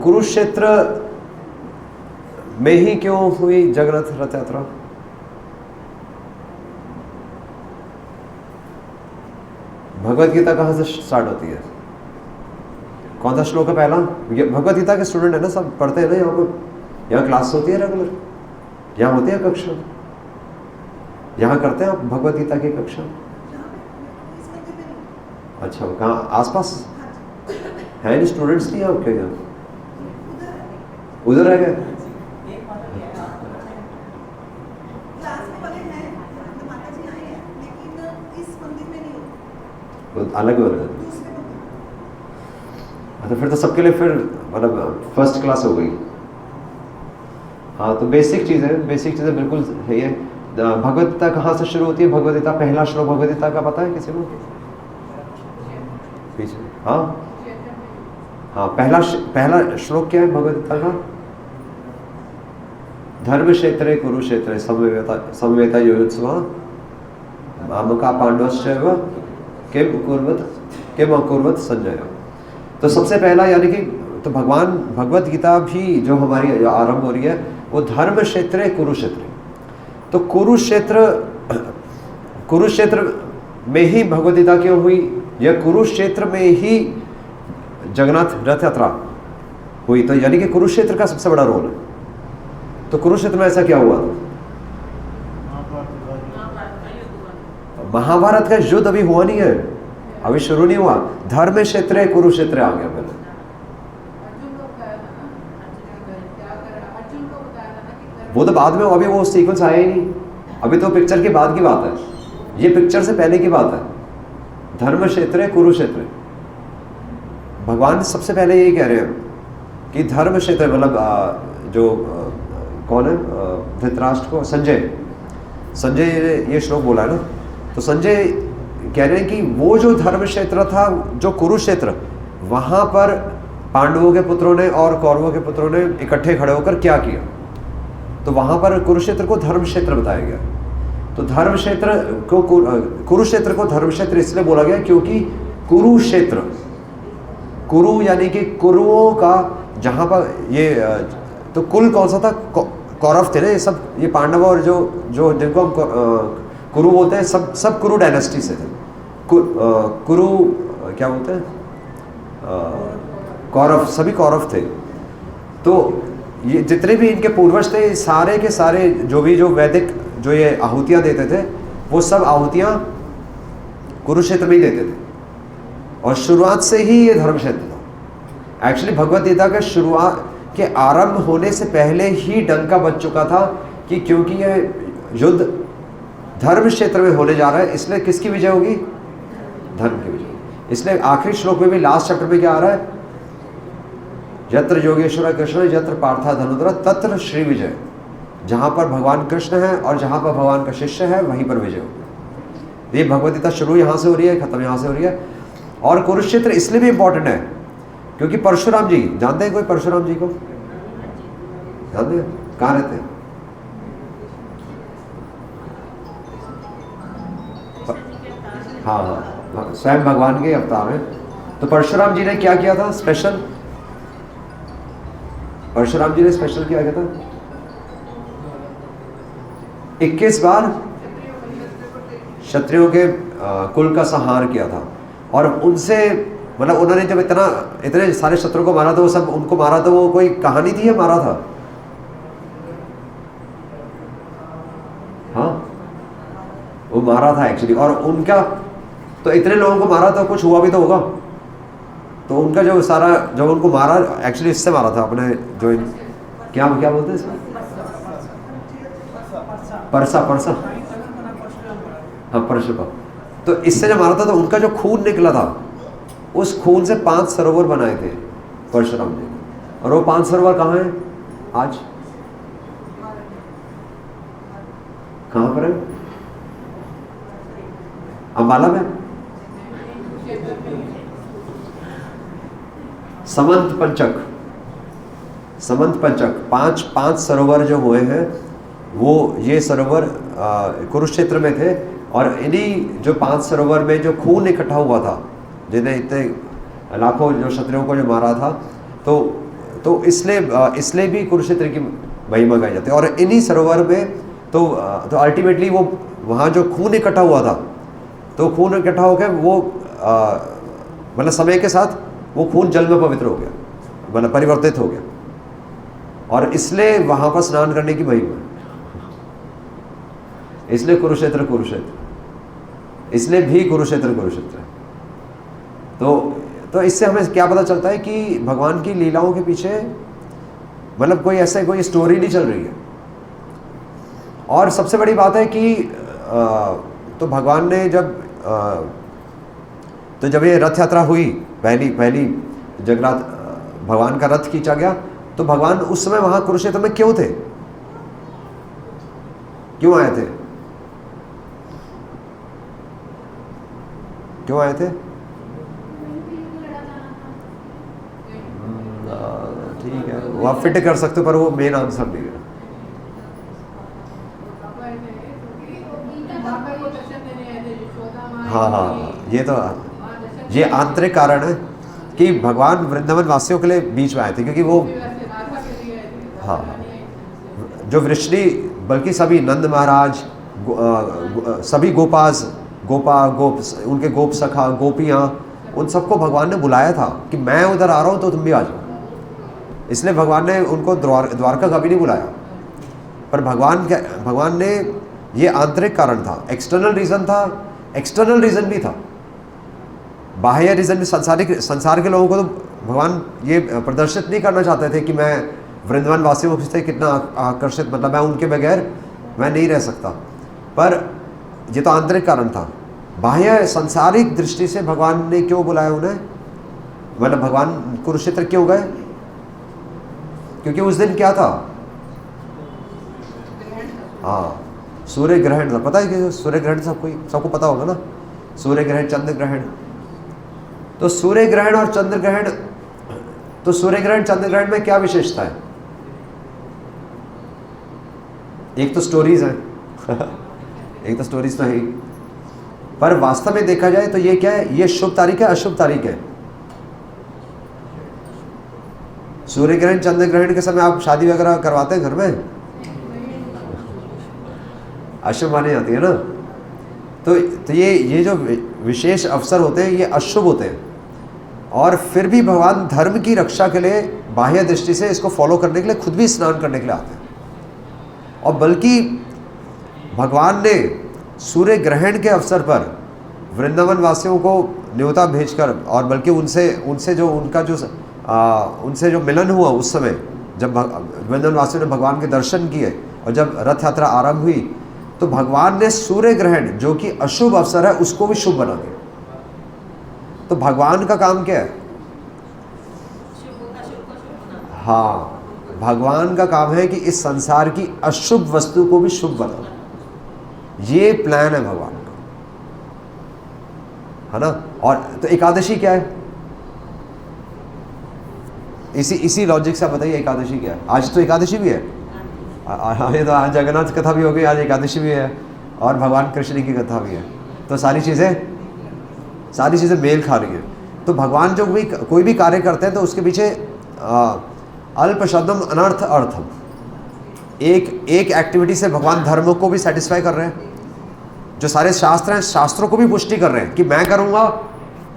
कुरुक्षेत्र में ही क्यों हुई जगन्नाथ रथ यात्रा? भगवत गीता कहाँ से स्टार्ट होती है? कौन सा श्लोक है पहला? भगवत गीता के स्टूडेंट है ना, सब पढ़ते हैं ना यहाँ पर। यहाँ क्लास होती है रेगुलर, यहाँ होती है कक्षा, यहाँ करते हैं आप भगवत गीता की कक्षा? अच्छा, कहाँ आसपास है? नहीं स्टूडेंट्स नहीं है आपके यहाँ? उधर रह गए? अलग हो रहा है। तो फिर तो सबके लिए फिर मतलब फर्स्ट क्लास हो गई। हाँ, तो बेसिक चीज़ें बिल्कुल है ये। भगवत गीता कहाँ से शुरू होती है? भगवत गीता पहला श्लोक भगवत गीता का पता है किसी को? पीछे हाँ, पहला श्लोक क्या है भगवत गीता का? धर्म क्षेत्रे कुरुक्षेत्रे समवेता योजुत्सवा मामका पांडवश्चैव किम अकुर्वत संजय। तो सबसे पहला यानी कि तो भगवत गीता भी जो हमारी आरंभ हो रही है वो धर्म क्षेत्र कुरुक्षेत्र। तो कुरुक्षेत्र में ही भगवत गीता क्यों हुई? या कुरुक्षेत्र में ही जगन्नाथ रथ यात्रा हुई? तो यानी कि कुरुक्षेत्र का सबसे बड़ा रोल है। तो कुरुक्षेत्र में ऐसा क्या हुआ था? महाभारत का युद्ध अभी हुआ नहीं है, अभी शुरू नहीं हुआ। धर्म क्षेत्र कुरुक्षेत्र आ गया पहले। वो तो बाद में, अभी वो सीक्वेंस आया ही नहीं, अभी तो पिक्चर के बाद की बात है, ये पिक्चर से पहले की बात है। धर्म क्षेत्र कुरुक्षेत्र, भगवान सबसे पहले यही कह रहे हैं कि धर्म क्षेत्र मतलब जो कौन है धृतराष्ट्र को, संजय ये श्लोक बोला है ना। तो संजय कह रहे हैं कि वो जो धर्म क्षेत्र था, जो कुरुक्षेत्र, वहां पर पांडवों के पुत्रों ने और कौरवों के पुत्रों ने इकट्ठे खड़े होकर क्या किया, तो वहां पर कुरुक्षेत्र को धर्म क्षेत्र बताया गया। तो धर्म क्षेत्र को कुरुक्षेत्र को धर्म क्षेत्र इसलिए बोला गया क्योंकि कुरुक्षेत्र, कुरु यानी कि कुरुओं का जहां पर ये तो कुल कौन सा था? कौरव थे ना ये सब, ये पांडव और जो जिनको हम कुरु बोलते हैं, सब कुरु डायनेस्टी से थे। कुरु क्या बोलते हैं? कौरव, सभी कौरव थे। तो ये जितने भी इनके पूर्वज थे, सारे के सारे जो वैदिक जो ये आहुतियाँ देते थे, वो सब आहुतियाँ कुरुक्षेत्र में ही देते थे। और शुरुआत से ही ये धर्म क्षेत्र था। एक्चुअली भगवत गीता के शुरुआत के आरंभ होने से पहले ही डंका बज चुका था कि क्योंकि ये युद्ध धर्म क्षेत्र में होने जा रहा है, इसलिए किसकी विजय होगी? धर्म की विजय। इसलिए आखिरी श्लोक में भी, लास्ट चैप्टर में क्या आ रहा है? यत्र योगेश्वर कृष्ण यत्र पार्था धनुधर तत्र श्री विजय। जहाँ पर भगवान कृष्ण है और जहाँ पर भगवान का शिष्य है, वहीं पर विजय होगी। ये भगवत गीता शुरू यहाँ से हो रही है, खत्म यहाँ से हो रही है। और कुरुक्षेत्र इसलिए भी इम्पोर्टेंट है क्योंकि परशुराम जी, जानते हैं कोई परशुराम जी को? जानते हैं? कहाँ रहते हैं? हाँ, स्वयं भगवान के अवतार हैं। तो परशुराम जी ने क्या किया था स्पेशल? परशुराम जी ने स्पेशल क्या किया था? 21 बार क्षत्रियों के कुल का संहार किया था। और उनसे मतलब उन्होंने जब इतने सारे शत्रुओं को मारा था, वो सब उनको मारा था, वो कोई कहानी थी या मारा था? हाँ, वो मारा था एक्चुअली। और उनका तो इतने लोगों को मारा था, कुछ हुआ भी तो होगा। तो उनका जो सारा जब उनको मारा, एक्चुअली इससे मारा था अपने जो क्या बोलते हैं इसमें? परसा हाँ, परशुराम। तो इससे जब मारा था तो उनका जो खून निकला था, उस खून से 5 सरोवर बनाए थे परशुराम जी। और वो 5 सरोवर कहाँ हैं आज? कहाँ पर है? अंबाला में समंत पंचक 5 सरोवर जो हुए हैं, वो ये सरोवर कुरुक्षेत्र में थे। और इन्हीं जो 5 सरोवर में जो खून इकट्ठा हुआ था, जिन्हें इतने लाखों जो क्षत्रियों को जो मारा था, तो तो इसलिए भी कुरुक्षेत्र की महिमा गाई जाती है। और इन्हीं सरोवर में तो अल्टीमेटली वो वहाँ जो खून इकट्ठा हुआ था, तो खून इकट्ठा हो गया, वो मतलब समय के साथ वो खून जल में पवित्र हो गया, मतलब परिवर्तित हो गया, और इसलिए वहाँ पर स्नान करने की महिमा है। इसलिए कुरुक्षेत्र कुरुक्षेत्र, इसलिए भी कुरुक्षेत्र कुरुक्षेत्र। तो इससे हमें क्या पता चलता है कि भगवान की लीलाओं के पीछे मतलब कोई स्टोरी नहीं चल रही है। और सबसे बड़ी बात है कि तो भगवान ने जब ये रथ यात्रा हुई, पहली जगन्नाथ भगवान का रथ खींचा गया, तो भगवान उस समय वहां कुरुक्षेत्र में क्यों थे, क्यों आए थे, क्यों आए थे? ठीक है, वो आप फिट कर सकते हो, पर वो मेन आंसर नहीं है। हाँ, ये आंतरिक कारण है कि भगवान वृंदावन वासियों के लिए बीच में आए थे, क्योंकि वो जो वृष्णि, बल्कि सभी नंद महाराज, सभी उनके गोप सखा, गोपियाँ, उन सबको भगवान ने बुलाया था कि मैं उधर आ रहा हूँ तो तुम भी आ जाओ। इसलिए भगवान ने उनको द्वारका कभी नहीं बुलाया। पर भगवान ने, ये आंतरिक कारण था, एक्सटर्नल रीज़न था, एक्सटर्नल रीज़न भी था, बाह्य रीज़न भी। संसार के लोगों को तो भगवान ये प्रदर्शित नहीं करना चाहते थे कि मैं वृंदावन वासियों से कितना आकर्षित, मतलब मैं उनके बगैर मैं नहीं रह सकता। पर ये तो आंतरिक कारण था। बाह्य सांसारिक दृष्टि से भगवान ने क्यों बुलाया उन्हें, मतलब भगवान कुरुक्षेत्र क्यों गए? क्योंकि उस दिन क्या था? हाँ, सूर्य ग्रहण था। पता है कि सूर्य ग्रहण सबको पता होगा ना, सूर्य ग्रहण, चंद्र ग्रहण। तो सूर्य ग्रहण और चंद्र ग्रहण, तो सूर्य ग्रहण चंद्र ग्रहण में क्या विशेषता है? एक तो स्टोरीज है एक तो स्टोरीज तो है ही, पर वास्तव में देखा जाए तो ये क्या है? ये शुभ तारीख है, अशुभ तारीख है। सूर्य ग्रहण चंद्र ग्रहण के समय आप शादी वगैरह करवाते हैं घर में? अशुभ मानी जाती है ना। तो ये जो विशेष अवसर होते हैं ये अशुभ होते हैं, और फिर भी भगवान धर्म की रक्षा के लिए बाह्य दृष्टि से इसको फॉलो करने के लिए खुद भी स्नान करने के लिए आते हैं। और बल्कि भगवान ने सूर्य ग्रहण के अवसर पर वृंदावन वासियों को न्योता भेजकर, और बल्कि उनसे जो मिलन हुआ उस समय, जब वृंदावन वासियों ने भगवान के दर्शन किए और जब रथ यात्रा आरंभ हुई, तो भगवान ने सूर्य ग्रहण जो कि अशुभ अवसर है उसको भी शुभ बना दिया। तो भगवान का काम क्या है? हाँ, भगवान का काम है कि इस संसार की अशुभ वस्तु को भी शुभ बनाना। ये प्लान है भगवान का, है ना। और तो एकादशी क्या है? इसी लॉजिक से बताइए, एकादशी क्या है? आज तो एकादशी भी है, ये तो आज जगन्नाथ कथा भी हो गई, आज एकादशी भी है, और भगवान कृष्ण की कथा भी है। तो सारी चीज़ें मेल खा रही हैं। तो भगवान जो कोई भी कार्य करते हैं तो उसके पीछे अल्प शब्दम अनर्थ अर्थम, एक एक्टिविटी से भगवान धर्म को भी सेटिस्फाई कर रहे हैं। जो सारे शास्त्र हैं, शास्त्रों को भी पुष्टि कर रहे हैं कि मैं करूँगा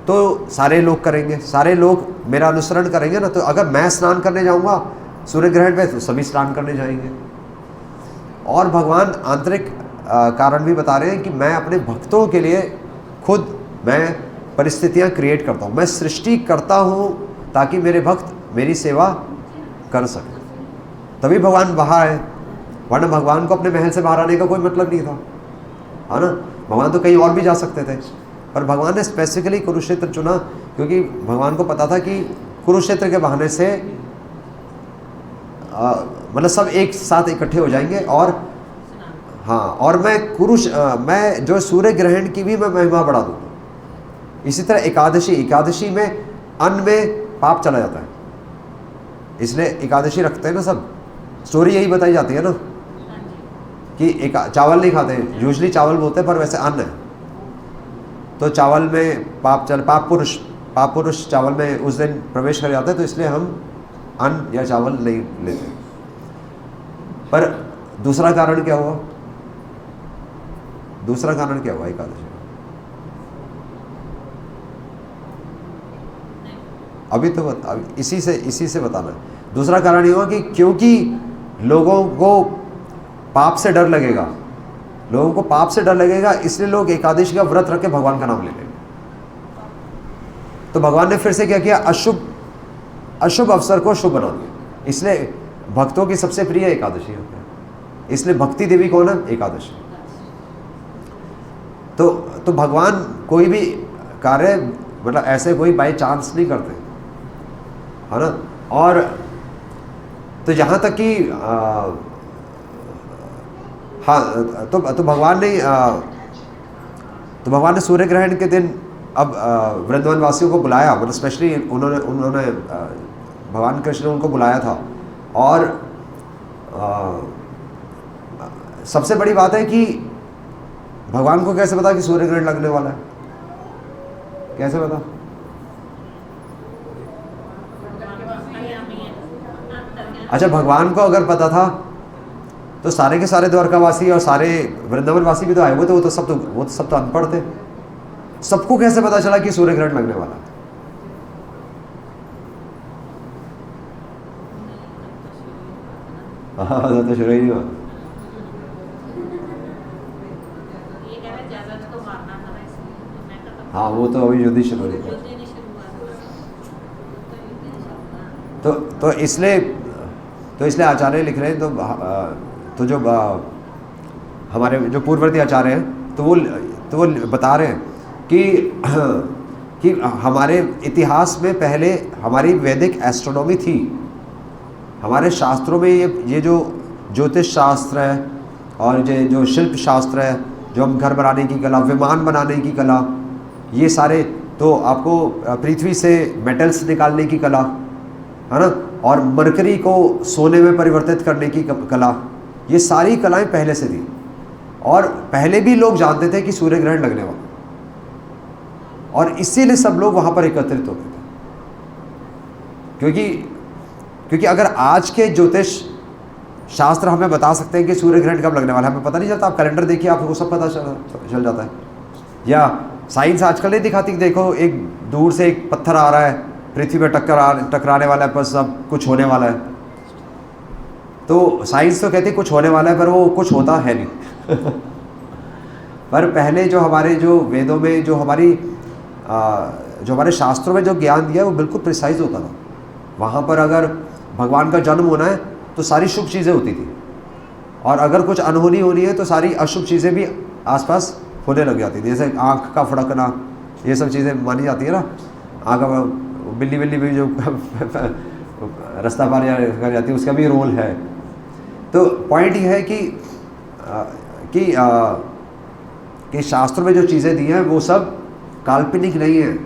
तो सारे लोग करेंगे, सारे लोग मेरा अनुसरण करेंगे ना। तो अगर मैं स्नान करने जाऊँगा सूर्य ग्रहण पे तो सभी स्नान करने जाएंगे। और भगवान आंतरिक कारण भी बता रहे हैं कि मैं अपने भक्तों के लिए खुद मैं परिस्थितियाँ क्रिएट करता हूँ, मैं सृष्टि करता हूँ ताकि मेरे भक्त मेरी सेवा कर सकें। तभी भगवान बाहर आए, वरना भगवान को अपने महल से बाहर आने का कोई मतलब नहीं था, है ना। भगवान तो कहीं और भी जा सकते थे, पर भगवान ने स्पेसिफिकली कुरुक्षेत्र चुना, क्योंकि भगवान को पता था कि कुरुक्षेत्र के बहाने से मतलब सब एक साथ इकट्ठे हो जाएंगे। और हाँ, और मैं जो सूर्य ग्रहण की भी मैं महिमा बढ़ा दूँगा। इसी तरह एकादशी में अन्न में पाप चला जाता है, इसलिए एकादशी रखते हैं ना सब। स्टोरी यही बताई जाती है ना कि चावल नहीं खाते, यूजली चावल बोलते हैं, पर वैसे अन्न है। तो चावल में पाप पुरुष चावल में उस दिन प्रवेश कर जाते हैं, तो इसलिए हम अन्न या चावल नहीं लेते। पर दूसरा कारण क्या हुआ? दूसरा कारण क्या हुआ एकादशी? अभी तो इसी से बताना है। दूसरा कारण ये हुआ कि क्योंकि लोगों को पाप से डर लगेगा, लोगों को पाप से डर लगेगा, इसलिए लोग एकादशी का व्रत रख के भगवान का नाम ले लेंगे। तो भगवान ने फिर से क्या किया? अशुभ अवसर को शुभ बना दिया। इसलिए भक्तों की सबसे प्रिय एकादशी होती है, इसलिए भक्ति देवी कौन है? एकादशी। तो भगवान कोई भी कार्य मतलब ऐसे कोई बाई चांस नहीं करते, है ना। और तो यहाँ तक कि हाँ, तो भगवान ने सूर्य ग्रहण के दिन अब वृंदावन वासियों को बुलाया, मतलब स्पेशली उन्होंने भगवान कृष्ण ने उनको बुलाया था। और सबसे बड़ी बात है कि भगवान को कैसे पता कि सूर्य ग्रहण लगने वाला है? कैसे पता? अच्छा, भगवान को अगर पता था तो सारे के सारे द्वारकावासी और सारे वृंदावन वासी भी तो आए हुए थे, वो तो सब तो अनपढ़ थे। सबको कैसे पता चला कि सूर्य ग्रहण लगने वाला है? हाँ, तो शुरू ही नहीं हुआ। हाँ, वो तो अभी युद्ध शुरू नहीं हुआ। तो इसलिए आचार्य लिख रहे हैं, तो जो हमारे जो पूर्ववर्ती आचार्य हैं, तो वो बता रहे हैं कि हमारे इतिहास में पहले हमारी वैदिक एस्ट्रोनॉमी थी। हमारे शास्त्रों में ये जो ज्योतिष शास्त्र है और ये जो शिल्प शास्त्र है, जो हम घर बनाने की कला, विमान बनाने की कला, ये सारे, तो आपको पृथ्वी से मेटल्स निकालने की कला, है ना, और मरकरी को सोने में परिवर्तित करने की कला, ये सारी कलाएं पहले से थी। और पहले भी लोग जानते थे कि सूर्य ग्रहण लगने वाला, और इसीलिए सब लोग वहाँ पर एकत्रित होते थे। क्योंकि अगर आज के ज्योतिष शास्त्र हमें बता सकते हैं कि सूर्य ग्रहण कब लगने वाला है, हमें पता नहीं चलता। आप कैलेंडर देखिए, आपको सब पता चल जाता है। या साइंस आजकल नहीं दिखाती कि देखो एक दूर से एक पत्थर आ रहा है, पृथ्वी पर टकराने वाला है, पर सब कुछ होने वाला है। तो साइंस तो कहती है कुछ होने वाला है, पर वो कुछ होता है नहीं। पर पहले जो हमारे जो वेदों में जो हमारे शास्त्रों में जो ज्ञान दिया है, वो बिल्कुल प्रिसाइज होता था। वहाँ पर अगर भगवान का जन्म होना है तो सारी शुभ चीज़ें होती थी, और अगर कुछ अनहोनी होनी है तो सारी अशुभ चीज़ें भी आसपास होने लग जाती थी। जैसे आँख का फड़कना, ये सब चीज़ें मानी जाती है ना। आँख बिल्ली भी जो रास्ता पार कर जाती है, उसका भी रोल है। तो पॉइंट ये है कि शास्त्रों में जो चीज़ें दी हैं वो सब काल्पनिक नहीं है,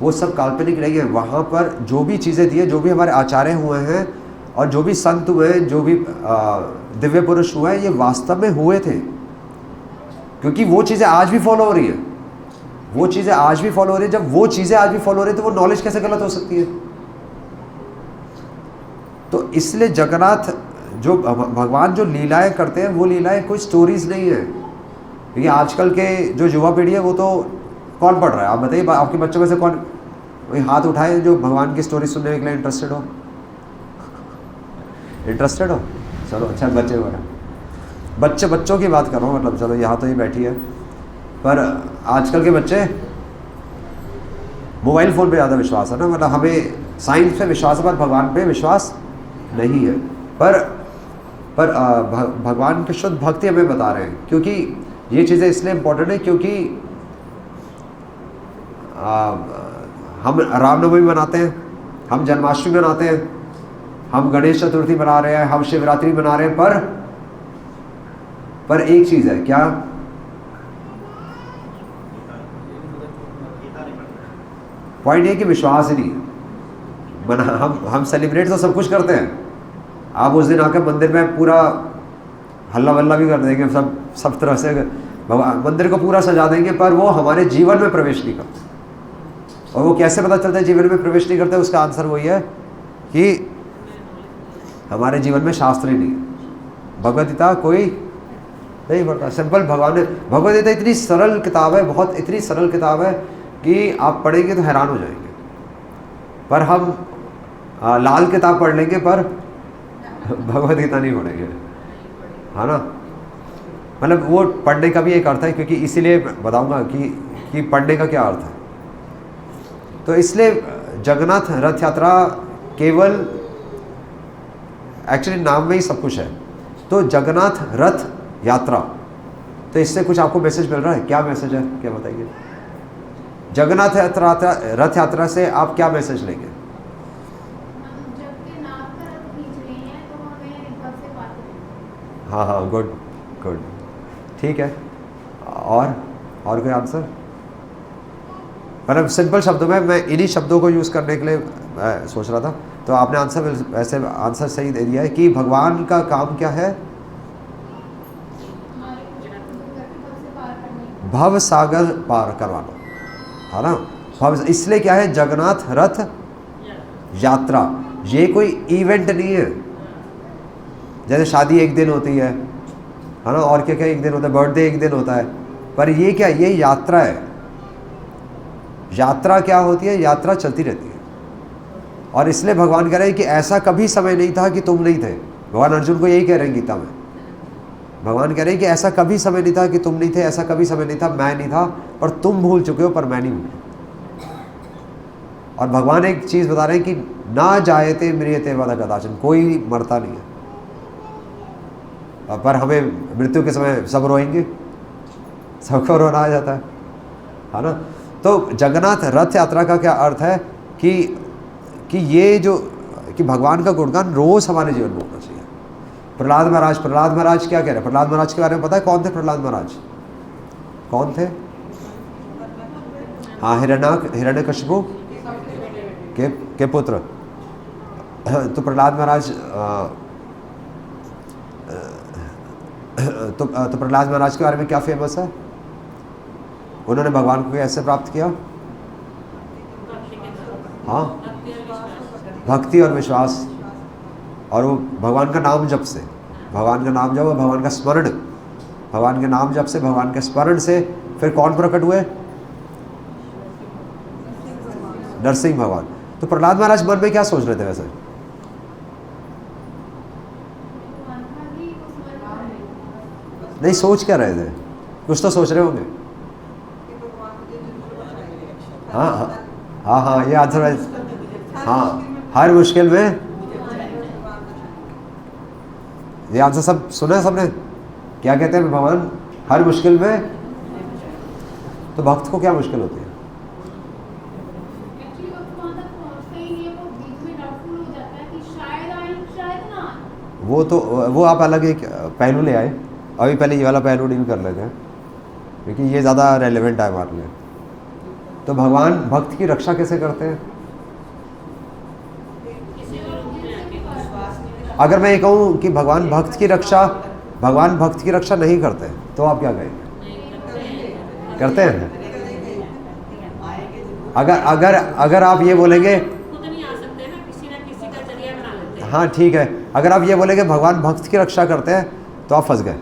वो सब काल्पनिक नहीं है। वहाँ पर जो भी चीज़ें दी हैं, जो भी हमारे आचार्य हुए हैं और जो भी संत हुए हैं, जो भी दिव्य पुरुष हुए हैं, ये वास्तव में हुए थे। क्योंकि वो चीज़ें आज भी फॉलो हो रही है, वो चीज़ें आज भी फॉलो हो रही है। जब वो चीज़ें आज भी फॉलो हो रही है तो वो नॉलेज कैसे गलत हो सकती है? तो इसलिए जगन्नाथ जो भगवान जो लीलाएं करते हैं, वो लीलाएं कोई स्टोरीज नहीं है। क्योंकि आजकल के जो युवा पीढ़ी है, वो तो कौन पढ़ रहा है? आप बताइए, आपके बच्चों में से कौन कोई हाथ उठाए जो भगवान की स्टोरी सुनने के लिए इंटरेस्टेड हो? चलो अच्छा, बच्चों की बात कर रहा हूँ, मतलब चलो यहाँ तो ये बैठी है। पर आजकल के बच्चे मोबाइल फ़ोन पे ज़्यादा विश्वास है ना, मतलब हमें साइंस पे विश्वास है पर भगवान पे विश्वास नहीं है। पर भगवान की शुद्ध भक्ति हमें बता रहे हैं। क्योंकि ये चीज़ें इसलिए इम्पोर्टेंट है क्योंकि हम रामनवमी मनाते हैं, हम जन्माष्टमी मनाते हैं, हम गणेश चतुर्थी मना रहे हैं, हम शिवरात्रि मना रहे हैं, पर एक चीज़ है, क्या? पॉइंट ये कि विश्वास ही नहीं है। हम सेलिब्रेट तो सब कुछ करते हैं। आप उस दिन आकर मंदिर में पूरा हल्ला वल्ला भी कर देंगे, सब तरह से भगवान मंदिर को पूरा सजा देंगे, पर वो हमारे जीवन में प्रवेश नहीं करते। और वो कैसे पता चलता है जीवन में प्रवेश नहीं करते? उसका आंसर वही है कि हमारे जीवन में शास्त्र ही नहीं है। भगवद गीता कोई नहीं पढ़ता। सिंपल भगवान ने, भगवद गीता इतनी सरल किताब है, बहुत इतनी सरल किताब है कि आप पढ़ेंगे तो हैरान हो जाएंगे। पर हम लाल किताब पढ़ लेंगे पर भगवद गीता नहीं पढ़ेंगे, है ना। मतलब वो पढ़ने का भी एक अर्थ है, क्योंकि इसीलिए बताऊंगा कि पढ़ने का क्या अर्थ है। तो इसलिए जगन्नाथ रथ यात्रा केवल, एक्चुअली नाम में ही सब कुछ है। तो जगन्नाथ रथ यात्रा, तो इससे कुछ आपको मैसेज मिल रहा है? क्या मैसेज है, क्या बताइए? जगन्नाथ रथ यात्रा से आप क्या मैसेज लेंगे? हाँ हाँ, गुड गुड, ठीक है। और कोई आंसर? मतलब सिंपल शब्दों में, मैं इन्हीं शब्दों को यूज़ करने के लिए मैं सोच रहा था। तो आपने वैसे आंसर सही दे दिया है कि भगवान का काम क्या है? भव सागर पार करवाना, है ना। भव, इसलिए क्या है? जगन्नाथ रथ यात्रा, ये कोई इवेंट नहीं है। जैसे शादी एक दिन होती है ना, और क्या क्या एक दिन होता है, बर्थडे एक दिन होता है। पर ये क्या, ये यात्रा है। यात्रा क्या होती है? यात्रा चलती रहती है। और इसलिए भगवान कह रहे हैं कि ऐसा कभी समय नहीं था कि तुम नहीं थे। भगवान अर्जुन को यही कह रहे हैं गीता में। भगवान कह रहे हैं कि ऐसा कभी समय नहीं था कि तुम नहीं थे, ऐसा कभी समय नहीं था मैं नहीं था, पर तुम भूल चुके हो पर मैं नहीं भूला। और भगवान एक चीज़ बता रहे हैं कि ना जायते म्रियते वद कदाचन, कोई मरता नहीं है। पर हमें मृत्यु के समय सब रोएंगे, सबको रोना आ जाता है ना। तो जगन्नाथ रथ यात्रा का क्या अर्थ है कि ये जो कि भगवान का गुणगान रोज हमारे जीवन में होना चाहिए। प्रहलाद महाराज क्या कह रहे हैं? प्रहलाद महाराज के बारे में पता है? कौन थे प्रहलाद महाराज? कौन थे? हाँ, हिरण्यकशिपु के पुत्र। तो प्रहलाद महाराज तो प्रहलाद महाराज के बारे में क्या फेमस है? उन्होंने भगवान को कैसे प्राप्त किया? हाँ, भक्ति और विश्वास, और वो भगवान का नाम जप से, भगवान का नाम जप, भगवान का स्मरण, भगवान के नाम जप से, भगवान के स्मरण से फिर कौन प्रकट हुए? नरसिंह भगवान। तो प्रहलाद महाराज मन में क्या सोच रहे थे वैसे? नहीं, सोच क्या रहे थे? कुछ तो सोच रहे होंगे। हाँ हाँ हाँ हाँ, ये आंसर है। हाँ, हर मुश्किल में, ये आंसर सब सुना है सबने? क्या कहते हैं भगवान? हर मुश्किल में। तो भक्त को क्या मुश्किल होती है? वो आप अलग एक पहलू ले आए। अभी पहले ये वाला पहलू डील कर लेते हैं, क्योंकि ये ज़्यादा रेलेवेंट है हमारे लिए। तो भगवान भक्त की रक्षा कैसे करते हैं? अगर मैं ये कहूँ कि भगवान भक्त की रक्षा नहीं करते, तो आप क्या कहेंगे? करते हैं। अगर आप ये बोलेंगे, हाँ ठीक है, अगर आप ये बोलेंगे भगवान भक्त की रक्षा करते हैं, तो आप फंस गए।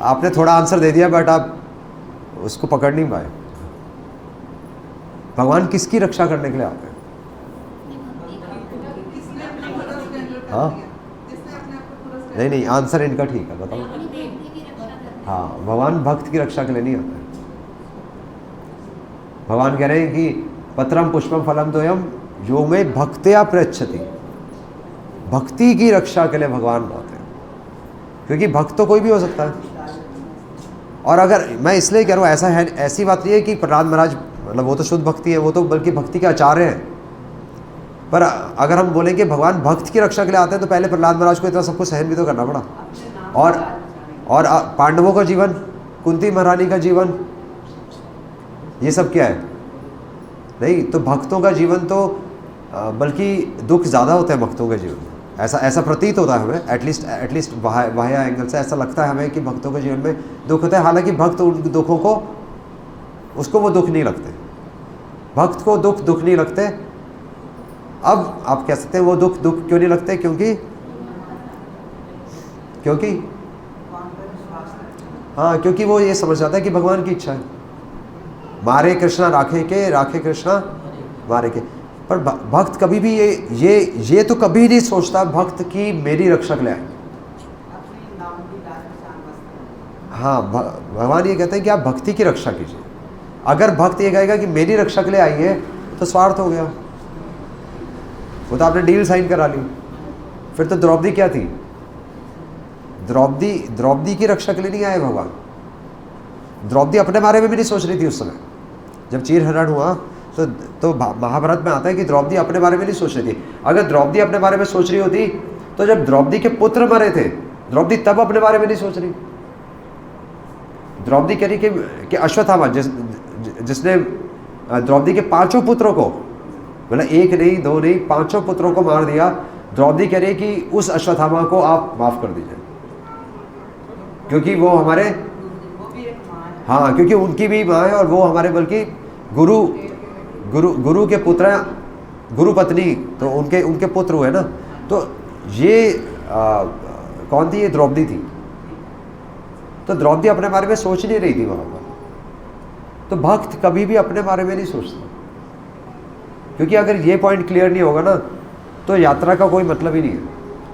आपने थोड़ा आंसर दे दिया, बट आप उसको पकड़ नहीं पाए। भगवान किसकी रक्षा करने के लिए आते हैं? हाँ, नहीं, आंसर इनका ठीक है, बताओ। हाँ, भगवान भक्त की रक्षा के लिए नहीं आते। भगवान कह रहे हैं कि पत्रम पुष्पम फलम तोयम यो में भक्त्या प्रयच्छति। भक्ति की रक्षा के लिए भगवान आते हैं, क्योंकि भक्त तो कोई भी हो सकता है। और अगर मैं इसलिए कह रहा हूँ, ऐसा है, ऐसी बात नहीं है कि प्रहलाद महाराज, मतलब वो तो शुद्ध भक्ति है, वो तो बल्कि भक्ति के आचार्य हैं। पर अगर हम बोलें कि भगवान भक्त की रक्षा के लिए आते हैं, तो पहले प्रहलाद महाराज को इतना सब कुछ सहन भी तो करना पड़ा। और पांडवों का जीवन, कुंती महारानी का जीवन, ये सब क्या है? नहीं, तो भक्तों का जीवन तो बल्कि दुख ज़्यादा होता है भक्तों के जीवन में। ऐसा प्रतीत होता है हमें, एटलीस्ट बाह्य एंगल से ऐसा लगता है हमें कि भक्तों के जीवन में दुख होता है। हालांकि भक्त उन दुखों को उसको वो दुख नहीं लगते। भक्त को दुख नहीं लगते। अब आप कह सकते हैं वो दुख क्यों नहीं लगते? क्योंकि हाँ, क्योंकि वो ये समझ जाता है कि भगवान की इच्छा है, मारे कृष्णा राखे के, राखे कृष्णा मारे के। पर भक्त कभी भी ये तो कभी नहीं सोचता भक्त की मेरी रक्षा के लिए आए। हाँ, भगवान ये कहते हैं कि आप भक्ति की रक्षा कीजिए। अगर भक्त ये कहेगा कि मेरी रक्षा के लिए आई है तो स्वार्थ हो गया, वो तो आपने डील साइन करा ली। फिर तो द्रौपदी क्या थी? द्रौपदी की रक्षा के लिए नहीं आए भगवान। द्रौपदी अपने बारे में भी नहीं सोच रही थी उस समय जब चीरहरण हुआ। तो महाभारत में आता है कि द्रौपदी अपने बारे में नहीं सोच रही थी। अगर द्रौपदी अपने बारे में सोच रही होती तो जब द्रौपदी के पुत्र मरे थे, द्रौपदी तब अपने बारे में नहीं सोच रही। द्रौपदी कह रही कि अश्वत्थामा जिसने द्रौपदी के 5 पुत्रों को, मतलब 1 नहीं 2 नहीं 5 पुत्रों को मार दिया, द्रौपदी कह रही कि उस अश्वत्थामा को आप माफ कर दीजिए, क्योंकि वो हमारे, हाँ, क्योंकि उनकी भी माँ है और वो हमारे बल्कि गुरु के पुत्र हैं, गुरु पत्नी, तो उनके पुत्र हुए ना। तो ये कौन थी? ये द्रौपदी थी। तो द्रौपदी अपने बारे में सोच नहीं रही थी वहाँ पर। तो भक्त कभी भी अपने बारे में नहीं सोचता, क्योंकि अगर ये पॉइंट क्लियर नहीं होगा ना तो यात्रा का कोई मतलब ही नहीं है।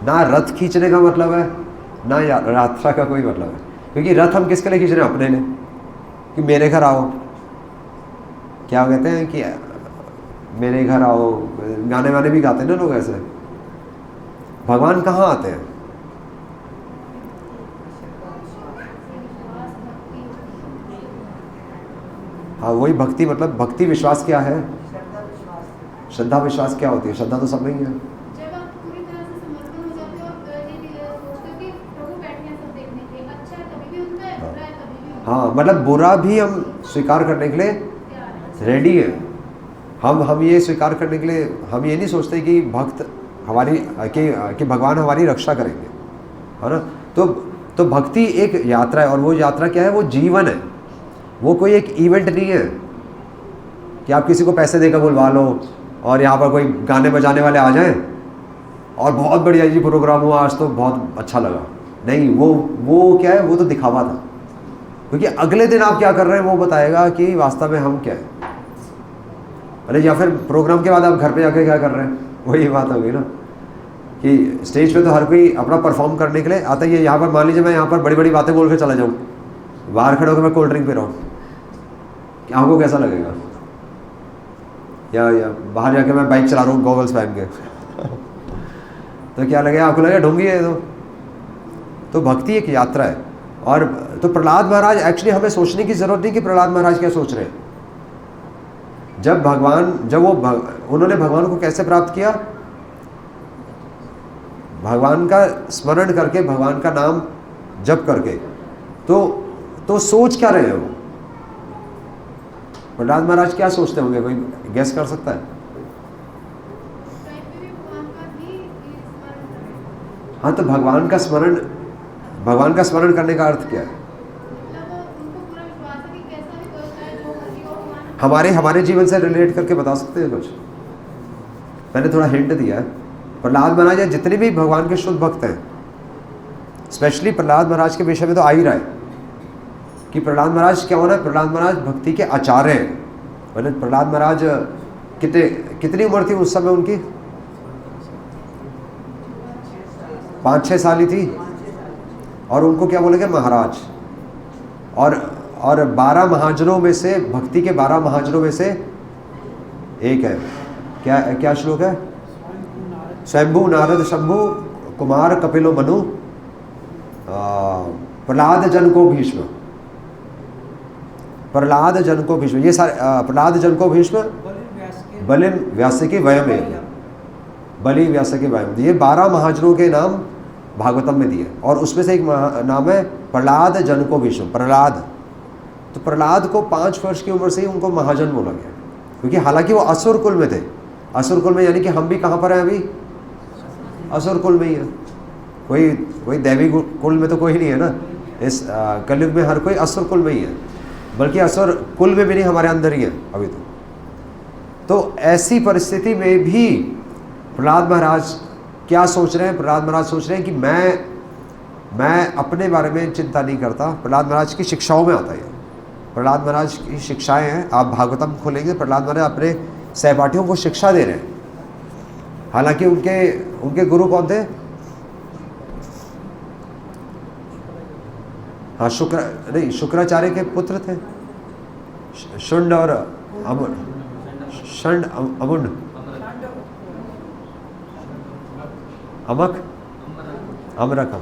ना रथ खींचने का मतलब है, ना यात्रा का कोई मतलब है। क्योंकि रथ हम किसके लिए खींच रहे हैं? अपने लिए, कि मेरे घर आओ। क्या कहते हैं कि मेरे घर आओ, गाने वाने भी गाते हैं ना लोग ऐसे। भगवान कहाँ आते हैं? हाँ, वही भक्ति, मतलब भक्ति विश्वास क्या है? श्रद्धा विश्वास क्या होती है? श्रद्धा तो सब में ही है। जब आप पूरी तरह से समर्पण हो जाते हो और ये सोचते हो कि प्रभु बैठे हैं सब देखने के, अच्छा है कभी भी उनका है, बुरा है कभी भी उनका है। हाँ, मतलब बुरा भी हम स्वीकार करने के लिए रेडी है। हम ये स्वीकार करने के लिए, हम ये नहीं सोचते कि भक्त हमारी कि भगवान हमारी रक्षा करेंगे, है ना। तो भक्ति एक यात्रा है, और वो यात्रा क्या है? वो जीवन है। वो कोई एक इवेंट नहीं है कि आप किसी को पैसे देकर बुलवा लो और यहाँ पर कोई गाने बजाने वाले आ जाएं और बहुत बढ़िया जी प्रोग्राम हुआ आज तो बहुत अच्छा लगा। नहीं, वो क्या है? वो तो दिखावा था, क्योंकि अगले दिन आप क्या कर रहे हैं वो बताएगा कि वास्तव में हम क्या है। अरे, या फिर प्रोग्राम के बाद आप घर पे जाके क्या कर रहे हैं, वही बात होगी ना। कि स्टेज पे तो हर कोई अपना परफॉर्म करने के लिए आता ही है। यहाँ पर मान लीजिए मैं यहाँ पर बड़ी बड़ी बातें बोल के चला जाऊँ, बाहर खड़े होकर मैं कोल्ड ड्रिंक पी रहा हूँ, आपको कैसा लगेगा? या बाहर जाके मैं बाइक चला रहा हूँ गॉगल्स पहन के तो क्या लगेगा? आपको लगेगा ढोंगी है। तो भक्ति एक यात्रा है। और तो प्रहलाद महाराज, एक्चुअली हमें सोचने की जरूरत नहीं कि प्रहलाद महाराज क्या सोच रहे हैं। उन्होंने भगवान को कैसे प्राप्त किया? भगवान का स्मरण करके, भगवान का नाम जप करके। तो सोच क्या रहे हैं वो? प्रहलाद महाराज क्या सोचते होंगे? कोई गेस कर सकता है? हाँ, तो भगवान का स्मरण करने का अर्थ क्या है? हमारे जीवन से रिलेट करके बता सकते हैं कुछ? मैंने थोड़ा हिंट दिया है। प्रहलाद महाराज या जितने भी भगवान के शुद्ध भक्त हैं, स्पेशली प्रहलाद महाराज के विषय में तो आ ही रहा है कि प्रहलाद महाराज क्या होना है? प्रहलाद महाराज भक्ति के आचार्य हैं। मतलब प्रहलाद महाराज कितनी उम्र थी उस समय उनकी? 5-6 साल ही थी, और उनको क्या बोलेंगे? महाराज। और 12 महाजनों में से, भक्ति के 12 महाजनों में से एक है। क्या श्लोक है? स्वयंभू नारद शंभु कुमार कपिलो मनु प्रहलाद जन को भीष्म। प्रहलाद जन को भीष्म, ये सारे प्रहलाद जन को भीष्म, बलि व्यासकी वयमेव, बलि व्यासकी वयम, ये 12 महाजनों के नाम भागवतम में दिए। और उसमें से एक नाम है प्रहलाद जन को भीष्म। प्रहलाद, तो प्रहलाद को 5 वर्ष की उम्र से ही उनको महाजन बोला गया, क्योंकि हालांकि वो असुर कुल में थे। असुर कुल में यानी कि हम भी कहाँ पर हैं अभी? असुर कुल में ही है। कोई दैवी कुल में तो कोई नहीं है ना। इस कलयुग में हर कोई असुर कुल में ही है। बल्कि असुर कुल में भी नहीं, हमारे अंदर ही है अभी तो ऐसी परिस्थिति में भी प्रहलाद महाराज क्या सोच रहे हैं? प्रहलाद महाराज सोच रहे हैं कि मैं अपने बारे में चिंता नहीं करता। प्रहलाद महाराज की शिक्षाओं में आता है, प्रहलाद महाराज की शिक्षाएं हैं। आप भागवतम खोलेंगे, प्रहलाद महाराज अपने सहपाठियों को शिक्षा दे रहे हैं। हालांकि उनके गुरु कौन थे? हाँ, शुक्राचार्य के पुत्र थे, शुंड और षंड अमुंड अमक अमरकम।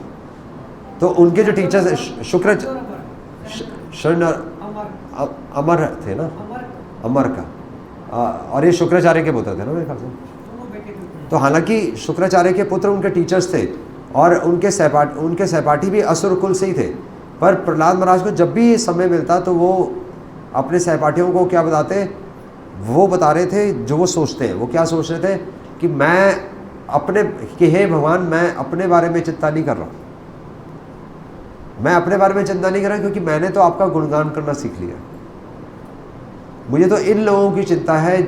तो उनके जो टीचर्स शुक्र षंड और अमर थे ना, अमर का, और ये शुक्राचार्य के पुत्र थे ना मेरे ख्याल से। तो हालांकि शुक्राचार्य के पुत्र उनके टीचर्स थे और उनके सहपाठी भी असुर कुल से ही थे, पर प्रहलाद महाराज को जब भी समय मिलता तो वो अपने सहपाठियों को क्या बताते? वो बता रहे थे जो वो सोचते हैं। वो क्या सोच रहे थे कि कि हे भगवान, मैं अपने बारे में चिंता नहीं कर रहा, मैं अपने बारे में चिंता नहीं कर रहा क्योंकि मैंने तो आपका गुणगान करना सीख लिया। मुझे तो इन लोगों की चिंता है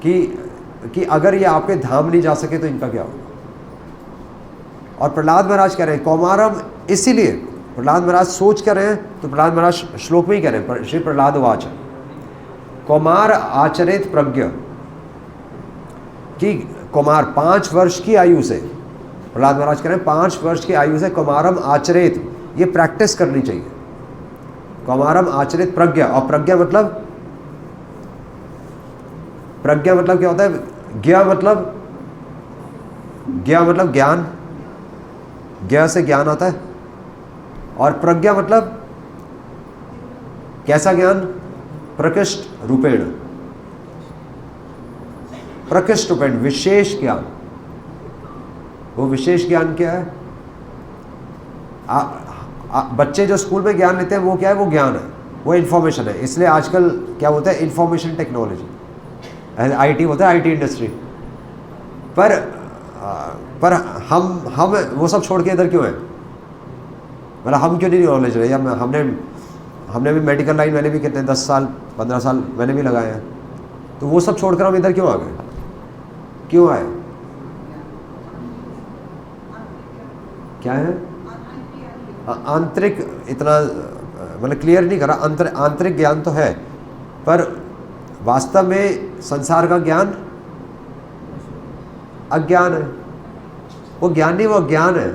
कि अगर ये आपके धाम नहीं जा सके तो इनका क्या होगा। और प्रहलाद महाराज कह रहे हैं कौमारम, इसीलिए प्रहलाद महाराज सोच कर रहे हैं, तो प्रहलाद महाराज श्लोक में ही कह रहे हैं, श्री प्रहलाद वाच कौमार आचरित प्रज्ञ, कि कौमार 5 वर्ष की आयु से, प्रहलाद महाराज कह रहे हैं 5 वर्ष की आयु से कौमारम आचरित, ये प्रैक्टिस करनी चाहिए। कौमारम आचरित प्रज्ञा, और प्रज्ञा मतलब क्या होता है? ज्ञा मतलब ज्ञान, ज्ञा से ज्ञान आता है, और प्रज्ञा मतलब कैसा ज्ञान? प्रकृष्ट रूपेण, विशेष ज्ञान। वो विशेष ज्ञान क्या है? बच्चे जो स्कूल में ज्ञान लेते हैं वो क्या है? वो ज्ञान है, वो इन्फॉर्मेशन है। इसलिए आजकल क्या होता है? इन्फॉर्मेशन टेक्नोलॉजी, आईटी होता है, आईटी इंडस्ट्री। पर हम वो सब छोड़ के इधर क्यों है? मतलब हम क्यों नहीं नॉलेज रहे? या हमने भी मेडिकल लाइन, मैंने भी कितने 10 साल 15 साल मैंने भी लगाए हैं, तो वो सब छोड़कर हम इधर क्यों आ गए? क्यों आए? क्या है? आंतरिक इतना मतलब क्लियर नहीं करा। आंतरिक ज्ञान तो है, पर वास्तव में संसार का ज्ञान अज्ञान है। वो ज्ञान नहीं, वो अज्ञान है।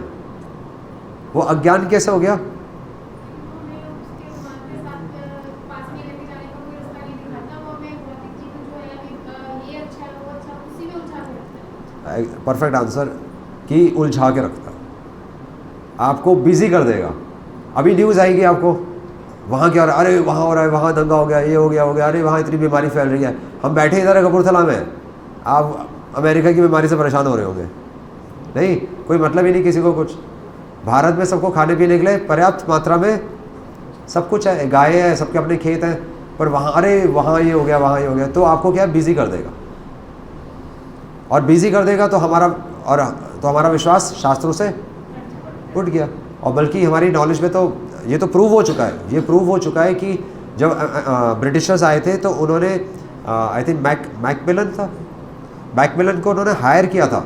वो अज्ञान कैसे हो गया? परफेक्ट आंसर, कि उलझा के रखता, आपको बिजी कर देगा। अभी न्यूज़ आएगी आपको, वहाँ क्या हो रहा है, अरे वहाँ हो रहा है, वहाँ दंगा हो गया, ये हो गया, अरे वहाँ इतनी बीमारी फैल रही है। हम बैठे इधर कपूरथला में, आप अमेरिका की बीमारी से परेशान हो रहे होंगे। नहीं, कोई मतलब ही नहीं किसी को कुछ। भारत में सबको खाने पीने के लिए पर्याप्त मात्रा में सब कुछ है, गाय है, सबके अपने खेत हैं, पर वहाँ अरे वहाँ ये हो गया, वहाँ ये हो गया, तो आपको क्या बिज़ी कर देगा। और बिज़ी कर देगा तो हमारा विश्वास शास्त्रों से उठ गया। और बल्कि हमारी नॉलेज में तो ये तो प्रूव हो चुका है, कि जब ब्रिटिशर्स आए थे तो उन्होंने आई थिंक मैकमिलन को उन्होंने हायर किया था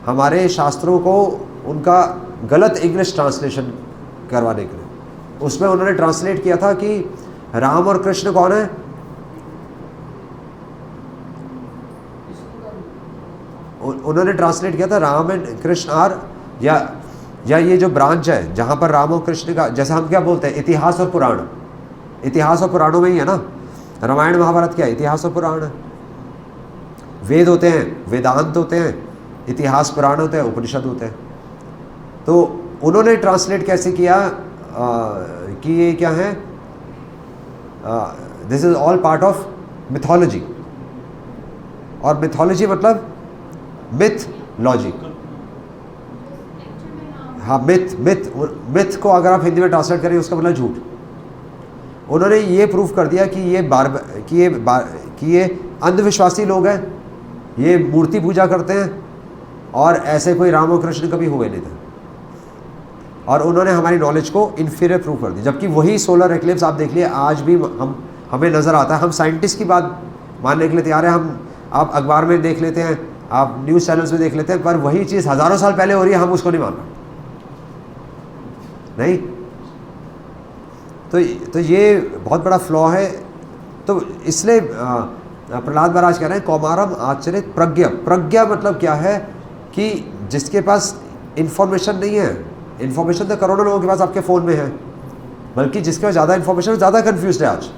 हमारे शास्त्रों को उनका गलत इंग्लिश ट्रांसलेशन करवाने के लिए। उसमें उन्होंने ट्रांसलेट किया था कि राम और कृष्ण कौन है? उन्होंने ट्रांसलेट किया था राम एंड कृष्ण आर, या ये जो ब्रांच है जहाँ पर राम और कृष्ण का, जैसे हम क्या बोलते हैं इतिहास और पुराण, इतिहास और पुराणों में ही है ना। रामायण महाभारत क्या है? इतिहास और पुराण है। वेद होते हैं, वेदांत होते हैं, इतिहास पुराण होते हैं, उपनिषद होते हैं। तो उन्होंने ट्रांसलेट कैसे किया कि ये क्या है? This is all part of mythology. और मिथोलॉजी मतलब मिथ लॉजिक। हाँ, मिथ को अगर आप हिंदी में ट्रांसलेट करें उसका मतलब झूठ। उन्होंने ये प्रूफ कर दिया कि ये अंधविश्वासी लोग हैं, ये मूर्ति पूजा करते हैं, और ऐसे कोई राम और कृष्ण कभी हुए नहीं थे। और उन्होंने हमारी नॉलेज को इन्फीरियर प्रूव कर दी। जबकि वही सोलर एक्लिप्स आप देख लिए, आज भी हम हमें नज़र आता है, हम साइंटिस्ट की बात मानने के लिए तैयार है, हम आप अखबार में देख लेते हैं, आप न्यूज़ चैनल्स में देख लेते हैं, पर वही चीज़ हज़ारों साल पहले हो रही है, हम उसको नहीं मान रहे। नहीं, तो ये बहुत बड़ा फ्लॉ है। तो इसलिए प्रहलाद महाराज कह रहे हैं कौमारम आचरित प्रज्ञा। प्रज्ञा मतलब क्या है कि जिसके पास इंफॉर्मेशन नहीं है, इंफॉर्मेशन तो करोड़ों लोगों के पास आपके फ़ोन में है, बल्कि जिसके पास ज़्यादा इंफॉर्मेशन ज़्यादा कन्फ्यूज है। आज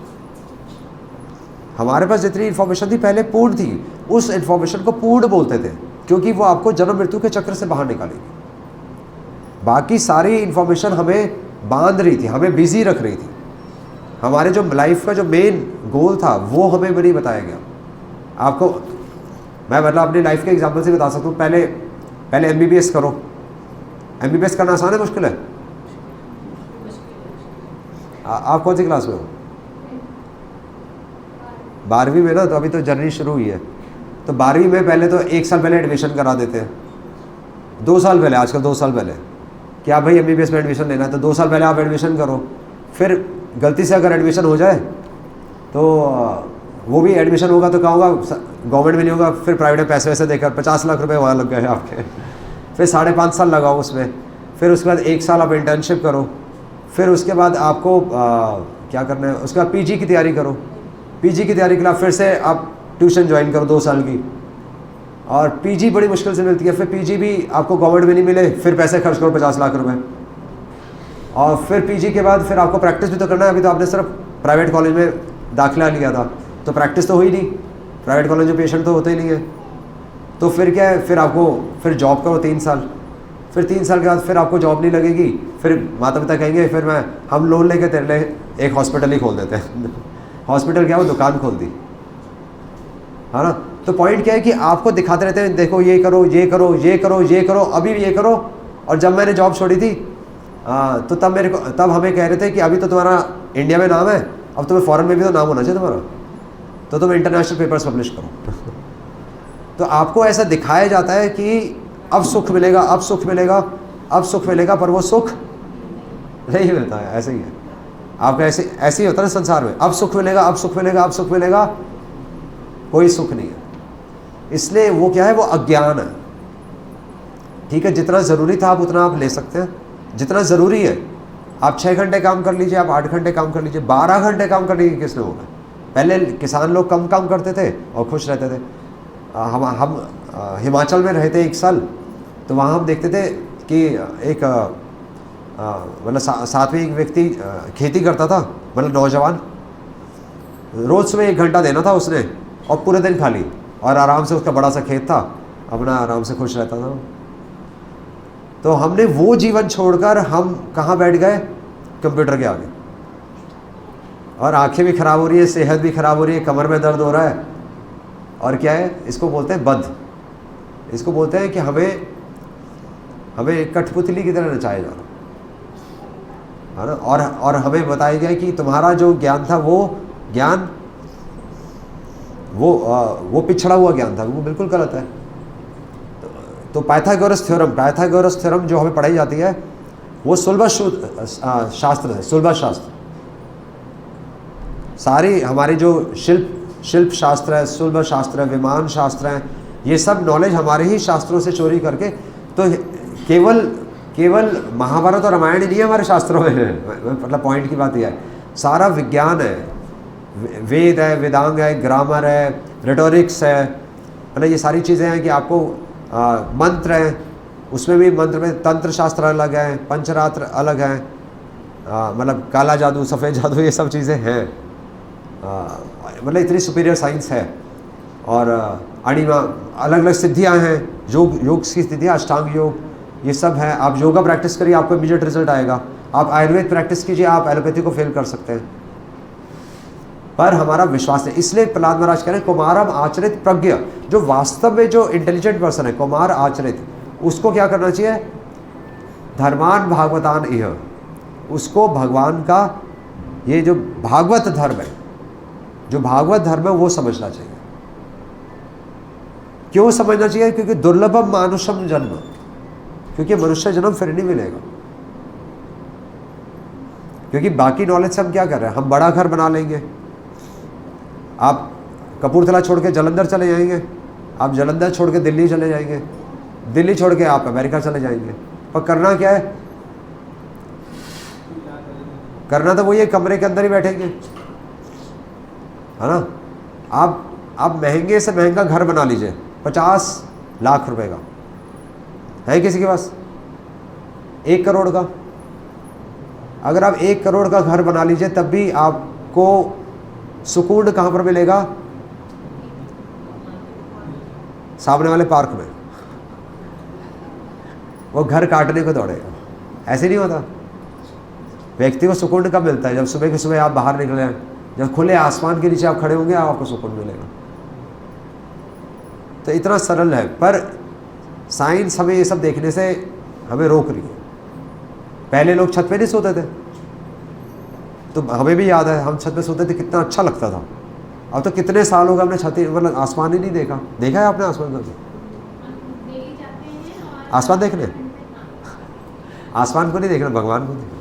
हमारे पास जितनी इंफॉर्मेशन थी पहले पूर्ण थी, उस इंफॉर्मेशन को पूर्ण बोलते थे, क्योंकि वो आपको जन्म मृत्यु के चक्र से बाहर निकालेगी। बाकी सारी इंफॉर्मेशन हमें बांध रही थी, हमें बिजी रख रही थी। हमारे जो लाइफ का जो मेन गोल था वो हमें नहीं बताया गया। आपको मैं मतलब अपनी लाइफ के एग्जांपल से बता सकता हूँ। पहले MBBS करो। MBBS करना आसान है, मुश्किल है? आप कौन सी क्लास में हो? 12वीं में ना, तो अभी तो जर्नी शुरू हुई है। तो 12वीं में पहले तो 1 साल पहले एडमिशन करा देते हैं, 2 साल पहले, आजकल 2 साल पहले कि आप भाई MBBS में एडमिशन लेना है तो 2 साल पहले आप एडमिशन करो। फिर गलती से अगर एडमिशन हो जाए तो वो भी एडमिशन होगा तो क्या होगा, गवर्नमेंट में नहीं होगा, फिर प्राइवेट में पैसे वैसे देकर 50 लाख रुपए वहाँ लग गए आपके। फिर 5.5 साल लगाओ उसमें, फिर उसके बाद 1 साल आप इंटर्नशिप करो, फिर उसके बाद आपको क्या करना है, उसके बाद PG की तैयारी करो। PG की तैयारी के लिए फिर से आप ट्यूशन ज्वाइन करो 2 साल की, और PG बड़ी मुश्किल से मिलती है। फिर PG भी आपको गवर्नमेंट में नहीं मिले, फिर पैसे खर्च करो 50 लाख रुपए, और फिर PG के बाद फिर आपको प्रैक्टिस भी तो करना है। अभी तो आपने सिर्फ प्राइवेट कॉलेज में दाखिला लिया था तो प्रैक्टिस तो हुई नहीं, प्राइवेट कॉलेज में पेशेंट तो होते ही नहीं है। तो फिर क्या है, फिर आपको फिर जॉब करो 3 साल, फिर 3 साल के बाद फिर आपको जॉब नहीं लगेगी, फिर माता पिता कहेंगे फिर हम लोन लेके तेरे लिए एक हॉस्पिटल ही खोल देते हैं। हॉस्पिटल क्या, वो दुकान खोल दी, है ना। तो पॉइंट क्या है कि आपको दिखाते रहते हैं, देखो ये करो, ये करो, ये करो, ये करो, अभी ये करो। और जब मैंने जॉब छोड़ी थी तो तब हमें कह रहे थे कि अभी तो तुम्हारा इंडिया में नाम है, अब तुम्हें फॉरेन में भी तो नाम होना चाहिए तुम्हारा, तो तुम इंटरनेशनल पेपर्स पब्लिश करो। तो आपको ऐसा दिखाया जाता है कि अब सुख मिलेगा, अब सुख मिलेगा, अब सुख मिलेगा, पर वो सुख नहीं मिलता है। ऐसे ही है आपका, ऐसे ही होता है संसार में, अब सुख मिलेगा, अब सुख मिलेगा, अब सुख मिलेगा, कोई सुख नहीं है। इसलिए वो क्या है, वो अज्ञान है। ठीक है, जितना ज़रूरी था आप उतना आप ले सकते हैं, जितना ज़रूरी है। आप 6 घंटे काम कर लीजिए, आप 8 घंटे काम कर लीजिए, 12 घंटे काम करने की किसने होगा। पहले किसान लोग कम काम करते थे और खुश रहते थे। हम हिमाचल में रहे थे 1 साल, तो वहाँ हम देखते थे कि एक मतलब साथ में एक व्यक्ति खेती करता था, मतलब नौजवान, रोज़ सुबह 1 घंटा देना था उसने और पूरे दिन खाली, और आराम से उसका बड़ा सा खेत था, अपना आराम से खुश रहता था। तो हमने वो जीवन छोड़कर हम कहाँ बैठ गए, कंप्यूटर के आगे, और आंखें भी ख़राब हो रही है, सेहत भी ख़राब हो रही है, कमर में दर्द हो रहा है, और क्या है, इसको बोलते हैं बद्ध। इसको बोलते हैं कि हमें कठपुतली की तरह नचाया जा रहा है ना। और हमें बताया गया कि तुम्हारा जो ज्ञान था वो ज्ञान वो पिछड़ा हुआ ज्ञान था, वो बिल्कुल गलत है। तो पाइथागोरस थ्योरम जो हमें पढ़ाई जाती है वो सुलभ शास्त्र है, सुलभ शास्त्र। सारी हमारी जो शिल्प शास्त्र है, सुलभ शास्त्र है, विमान शास्त्र है, ये सब नॉलेज हमारे ही शास्त्रों से चोरी करके, तो केवल महाभारत और रामायण ही नहीं है हमारे शास्त्रों में। मतलब पॉइंट की बात यह है, सारा विज्ञान है, वेद है, वेदांग है, ग्रामर है, रेटोरिक्स है, मतलब ये सारी चीज़ें हैं कि आपको मंत्र हैं, उसमें भी मंत्र में तंत्र शास्त्र अलग है, पंचरात्र अलग है, मतलब काला जादू, सफ़ेद जादू, ये सब चीज़ें हैं। मतलब इतनी सुपीरियर साइंस है। और अणिमा अलग अलग सिद्धियां हैं, योग की स्थितियाँ, अष्टांग योग, ये सब है। आप योगा प्रैक्टिस करिए, आपको इमीडिएट रिजल्ट आएगा। आप आयुर्वेद प्रैक्टिस कीजिए, आप एलोपैथी को फेल कर सकते हैं। पर हमारा विश्वास है, इसलिए प्रहलाद महाराज कह रहे हैं कुमारम आचरित प्रज्ञ, जो वास्तव में जो इंटेलिजेंट पर्सन है, कुमार आचरित, उसको क्या करना चाहिए, धर्मान भागवतान इह, उसको भगवान का ये जो भागवत धर्म है, जो भागवत धर्म है वो समझना चाहिए। क्यों समझना चाहिए, क्योंकि दुर्लभम मानुषम जन्म, क्योंकि मनुष्य जन्म फिर नहीं मिलेगा। क्योंकि बाकी नॉलेज से हम क्या कर रहे हैं, हम बड़ा घर बना लेंगे, आप कपूरथला छोड़ के जलंधर चले जाएंगे, आप जलंधर छोड़ के दिल्ली चले जाएंगे, दिल्ली छोड़ के आप अमेरिका चले जाएंगे, पर करना क्या है? करना तो वही है, कमरे के अंदर ही बैठेंगे, है ना। आप महंगे से महंगा घर बना लीजिए, 50 लाख रुपए का है किसी के पास, 1 करोड़ का। अगर आप 1 करोड़ का घर बना लीजिए तब भी आपको सुकून कहाँ पर मिलेगा? सामने वाले पार्क में। वो घर काटने को दौड़ेगा, ऐसे नहीं होता। व्यक्ति को सुकून कब मिलता है? जब सुबह के सुबह आप बाहर निकले, जब खुले आसमान के नीचे आप खड़े होंगे, आपको सुकून मिलेगा। तो इतना सरल है, पर साइंस हमें ये सब देखने से हमें रोक रही है। पहले लोग छत पे नहीं सोते थे, तो हमें भी याद है हम छत पे सोते थे, कितना अच्छा लगता था। अब तो कितने साल हो गए हमने छत मतलब आसमान ही नहीं देखा। देखा है आपने आसमान कभी? आसमान देखने, आसमान को नहीं देखना, भगवान को देखना।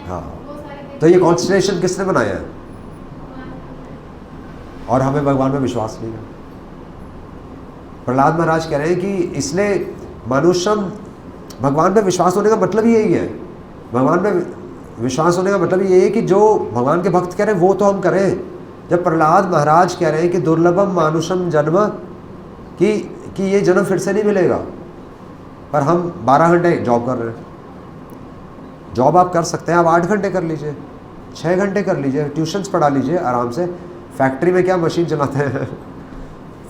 हाँ, तो ये कॉन्स्टलेशन किसने बनाया है? और हमें भगवान में विश्वास नहीं है। प्रहलाद महाराज कह रहे हैं कि इसलिए मनुष्यम, भगवान में विश्वास होने का मतलब ही यही है। भगवान में विश्वास होने का मतलब यही है कि जो भगवान के भक्त कह रहे हैं वो तो हम करें। जब प्रहलाद महाराज कह रहे हैं कि दुर्लभम मानुषम जन्म, कि ये जन्म फिर से नहीं मिलेगा, पर हम 12 घंटे जॉब कर रहे हैं। जॉब आप कर सकते हैं, आप 8 घंटे कर लीजिए, 6 घंटे कर लीजिए, ट्यूशन्स पढ़ा लीजिए आराम से। फैक्ट्री में क्या मशीन चलाते हैं?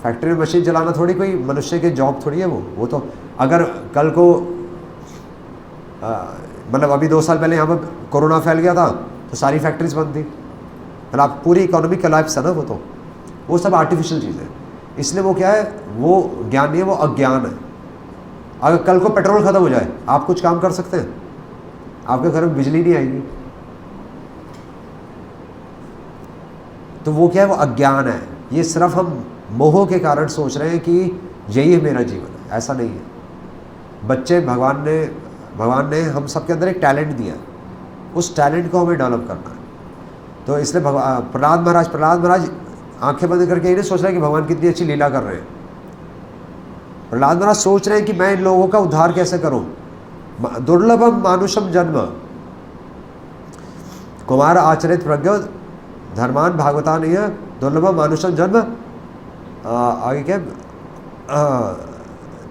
फैक्ट्री में मशीन चलाना थोड़ी कोई मनुष्य की जॉब थोड़ी है वो तो अगर कल को मतलब अभी 2 साल पहले यहाँ पर कोरोना फैल गया था तो सारी फैक्ट्रीज बंद थी, मतलब आप पूरी इकोनॉमी कोलैप्स है ना। वो सब आर्टिफिशियल चीज़ है। इसलिए वो क्या है, वो ज्ञान नहीं है, वो अज्ञान है। अगर कल को पेट्रोल ख़त्म हो जाए, आप कुछ काम कर सकते हैं? आपके घर में बिजली नहीं आएगी, तो वो क्या है, वो अज्ञान है। ये सिर्फ हम मोह के कारण सोच रहे हैं कि यही है मेरा जीवन, ऐसा नहीं है। बच्चे भगवान ने हम सबके अंदर एक टैलेंट दिया है, उस टैलेंट को हमें डेवलप करना है। तो इसलिए प्रहलाद महाराज आंखें बंद करके ये नहीं सोच रहे कि भगवान कितनी अच्छी लीला कर रहे हैं। प्रहलाद महाराज सोच रहे हैं कि मैं इन लोगों का उद्धार कैसे करूं। दुर्लभम मानुषम जन्म, कुमार आचरित प्रज्ञ धर्मान भागवता नहीं है, दुर्लभम मानुषम जन्म। आगे क्या,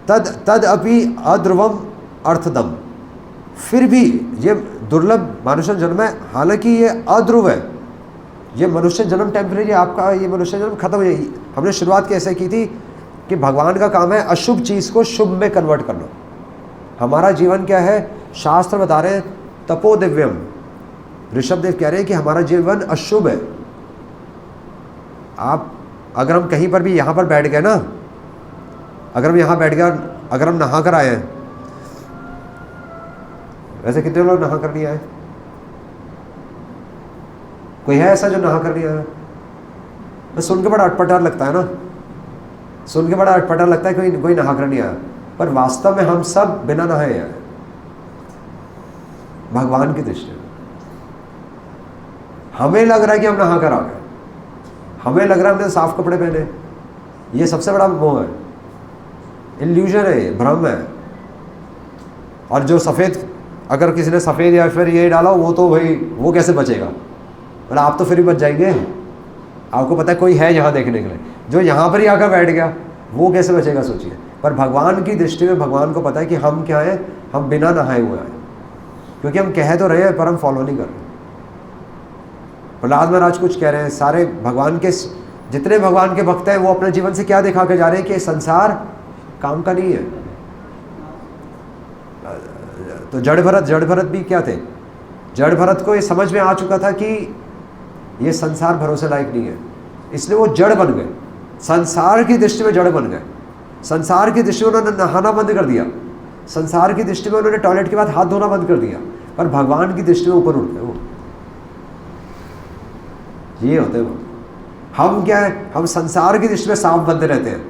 तद अपि अध्रुवम अर्थदम। फिर भी ये दुर्लभ मनुष्य जन्म है, हालांकि ये अध्रुव है। ये मनुष्य जन्म टेम्परेरी, आपका ये मनुष्य जन्म खत्म हो जाएगी। हमने शुरुआत कैसे की थी कि भगवान का काम है अशुभ चीज़ को शुभ में कन्वर्ट करना। हमारा जीवन क्या है, शास्त्र बता रहे हैं तपो दिव्यम। ऋषभ देव कह रहे हैं कि हमारा जीवन अशुभ है। आप अगर हम कहीं पर भी यहाँ पर बैठ गए ना, अगर हम यहाँ बैठ गए, अगर हम नहा कर आए हैं, वैसे कितने लोग नहा कर नहीं आए? कोई है ऐसा जो नहा कर नहीं आया? तो सुन के बड़ा अटपटा लगता है ना, सुन के बड़ा अटपटा लगता है कोई नहा कर नहीं आया, पर वास्तव में हम सब बिना नहाए आए भगवान की दृष्टि में। हमें लग रहा है कि हम नहा कर आ गए, हमें लग रहा है हमने साफ कपड़े पहने। ये सबसे बड़ा मोह है, इल्यूजन है, ये भ्रम है। और जो सफ़ेद, अगर किसी ने सफ़ेद या फिर ये डाला, वो तो भाई वो कैसे बचेगा? मतलब आप तो फिर भी बच जाएंगे। आपको पता है कोई है यहाँ देखने के लिए, जो यहाँ पर ही आकर बैठ गया वो कैसे बचेगा सोचिए। पर भगवान की दृष्टि में भगवान को पता है कि हम क्या हैं, हम बिना नहाए हुए हैं, क्योंकि हम कह तो रहे हैं पर हम फॉलो नहीं कर रहे। प्रहलाद महाराज कुछ कह रहे हैं, सारे भगवान के जितने भगवान के भक्त हैं वो अपने जीवन से क्या दिखा के जा रहे हैं कि संसार काम का नहीं है। तो जड़ भरत भी क्या थे? जड़ भरत को ये समझ में आ चुका था कि ये संसार भरोसे लायक नहीं है, इसलिए वो जड़ बन गए, संसार की दृष्टि में जड़ बन गए। संसार की दृष्टि में उन्होंने नहाना बंद कर दिया, संसार की दृष्टि में उन्होंने टॉयलेट के बाद हाथ धोना बंद कर दिया, पर भगवान की दृष्टि में ऊपर उठ गए वो। ये होते हैं वो। हम क्या है, हम संसार की दृष्टि में साफ बंद रहते हैं।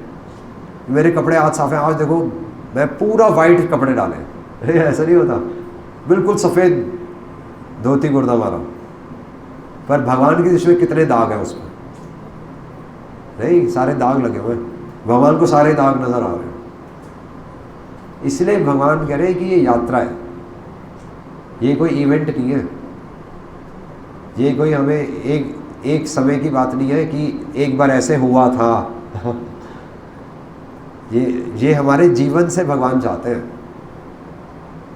मेरे कपड़े आज साफ हैं, आज देखो मैं पूरा वाइट कपड़े डाले, ऐसा नहीं होता। बिल्कुल सफ़ेद धोती कुर्ता मारा, पर भगवान की दृष्टि में कितने दाग हैं उसमें? नहीं, सारे दाग लगे हुए हैं, भगवान को सारे दाग नजर आ रहे हैं। इसलिए भगवान कह रहे हैं कि ये यात्रा है, ये कोई इवेंट नहीं है, ये कोई हमें एक समय की बात नहीं है कि एक बार ऐसे हुआ था। ये हमारे जीवन से भगवान चाहते हैं।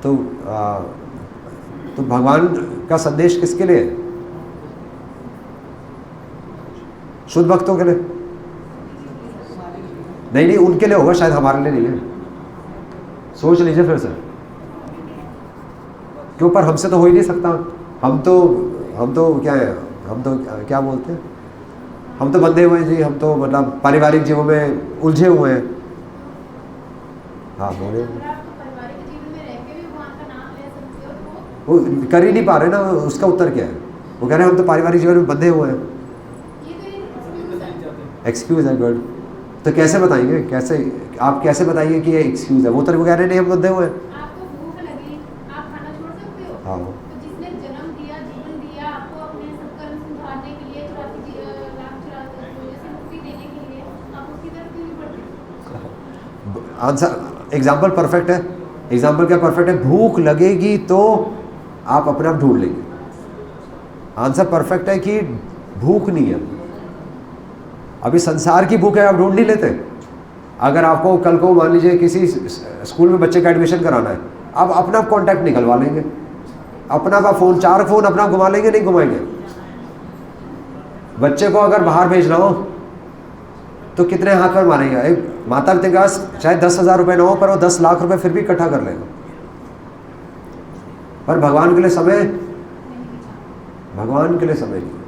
तो भगवान का संदेश किसके लिए है? शुद्ध भक्तों के लिए? नहीं, उनके लिए होगा, शायद हमारे लिए नहीं है। सोच लीजिए फिर से क्यों, पर हमसे तो हो ही नहीं सकता। हम तो क्या है, हम तो क्या बोलते हैं, हम तो बंधे हुए हैं जी, हम तो मतलब पारिवारिक जीवों में उलझे हुए हैं। हाँ बोले, वो कर ही नहीं पा रहे ना, उसका उत्तर क्या है? वो कह रहे हैं हम तो पारिवारिक जीवन में बंधे हुए हैं। एक्सक्यूज है, गुड। तो कैसे बताएंगे, कैसे आप कैसे बताइए कि ये एक्सक्यूज है? वो तो कह रहे नहीं हम बंधे हुए हैं। आपको भूख लगी, आप खाना छोड़ सकते हो? हाँ। तो जिसने जन्म दिया, जीवन दिया आपको अपने सत्कर्म सुधारने के लिए, मुक्ति देने के लिए, आप उसकी तरफ क्यों नहीं बढ़ते? आंसर, एग्जाम्पल परफेक्ट है। एग्जाम्पल क्या परफेक्ट है? भूख लगेगी तो आप अपने आप ढूंढ लेंगे। आंसर परफेक्ट है कि भूख नहीं है, अभी संसार की भूख है, आप ढूंढ नहीं लेते। अगर आपको कल को मान लीजिए किसी स्कूल में बच्चे का एडमिशन कराना है, आप अपना कॉन्टैक्ट निकलवा लेंगे, अपना फ़ोन, 4 फ़ोन अपना घुमा लेंगे, नहीं घुमाएंगे? बच्चे को अगर बाहर भेजना हो तो कितने हाथ पर मारेंगे? एक माता पिता के पास शायद 10,000 रुपये ना हो, पर वो 10 लाख रुपए फिर भी इकट्ठा कर लेगा। पर भगवान के लिए समय, भगवान के लिए समय नहीं।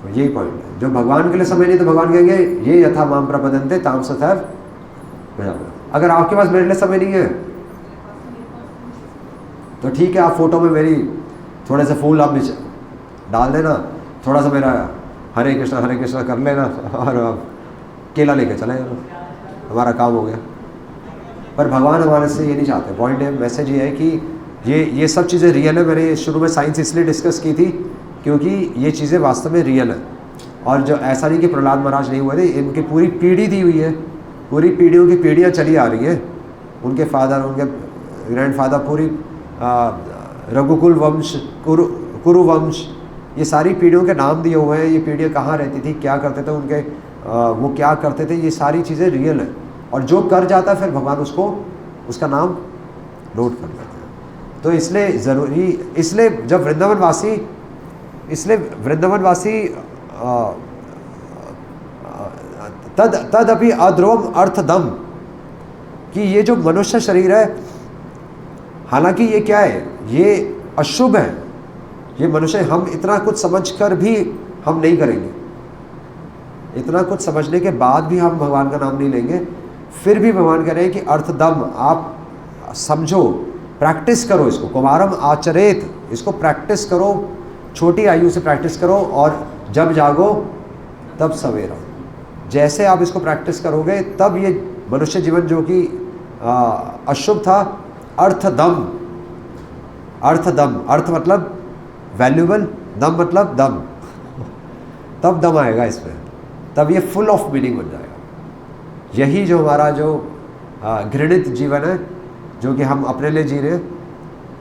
तो यही पॉइंट है, जो भगवान के लिए समय नहीं, तो भगवान कहेंगे ये यथा माम प्रपद्यन्ते ताम तथैव भजामि। अगर आपके पास मेरे लिए समय नहीं है तो ठीक है, आप फोटो में मेरी थोड़े से फूल आप डाल देना, थोड़ा सा मेरा हरे कृष्णा कर लेना, और केला लेके चले जाना, हमारा काम हो गया। पर भगवान हमारे से ये नहीं चाहते। पॉइंट है, मैसेज ये है कि ये सब चीज़ें रियल है। मैंने शुरू में साइंस इसलिए डिस्कस की थी क्योंकि ये चीज़ें वास्तव में रियल है। और जो ऐसा नहीं कि प्रहलाद महाराज नहीं हुए थे, इनकी पूरी पीढ़ी दी हुई है, पूरी पीढ़ियों की पीढ़ियाँ चली आ रही है। उनके फादर, उनके ग्रैंडफादर, पूरी रघुकुल वंश, कुरु वंश, ये सारी पीढ़ियों के नाम दिए हुए हैं। ये पीढ़ियाँ कहाँ रहती थी, क्या करते थे, उनके वो क्या करते थे, ये सारी चीज़ें रियल है। और जो कर जाता है फिर भगवान उसका नाम नोट कर लेते हैं। तो इसलिए ज़रूरी, इसलिए जब वृंदावनवासी तदपि अद्रोम अर्थदम, कि ये जो मनुष्य शरीर है, हालांकि ये क्या है, ये अशुभ है, ये मनुष्य, हम इतना कुछ समझकर भी हम नहीं करेंगे, इतना कुछ समझने के बाद भी हम भगवान का नाम नहीं लेंगे। फिर भी भगवान कह रहे हैं कि अर्थदम, आप समझो, प्रैक्टिस करो इसको, कुमारम आचरेत, इसको प्रैक्टिस करो, छोटी आयु से प्रैक्टिस करो, और जब जागो तब सवेरा। जैसे आप इसको प्रैक्टिस करोगे तब ये मनुष्य जीवन जो कि अशुभ था, अर्थदम, अर्थ मतलब वैल्यूबल, दम मतलब दम, तब दम आएगा इसमें, तब ये फुल ऑफ मीनिंग बन जाएगा। यही जो हमारा जो घृणित जीवन है, जो कि हम अपने लिए जी रहे हैं,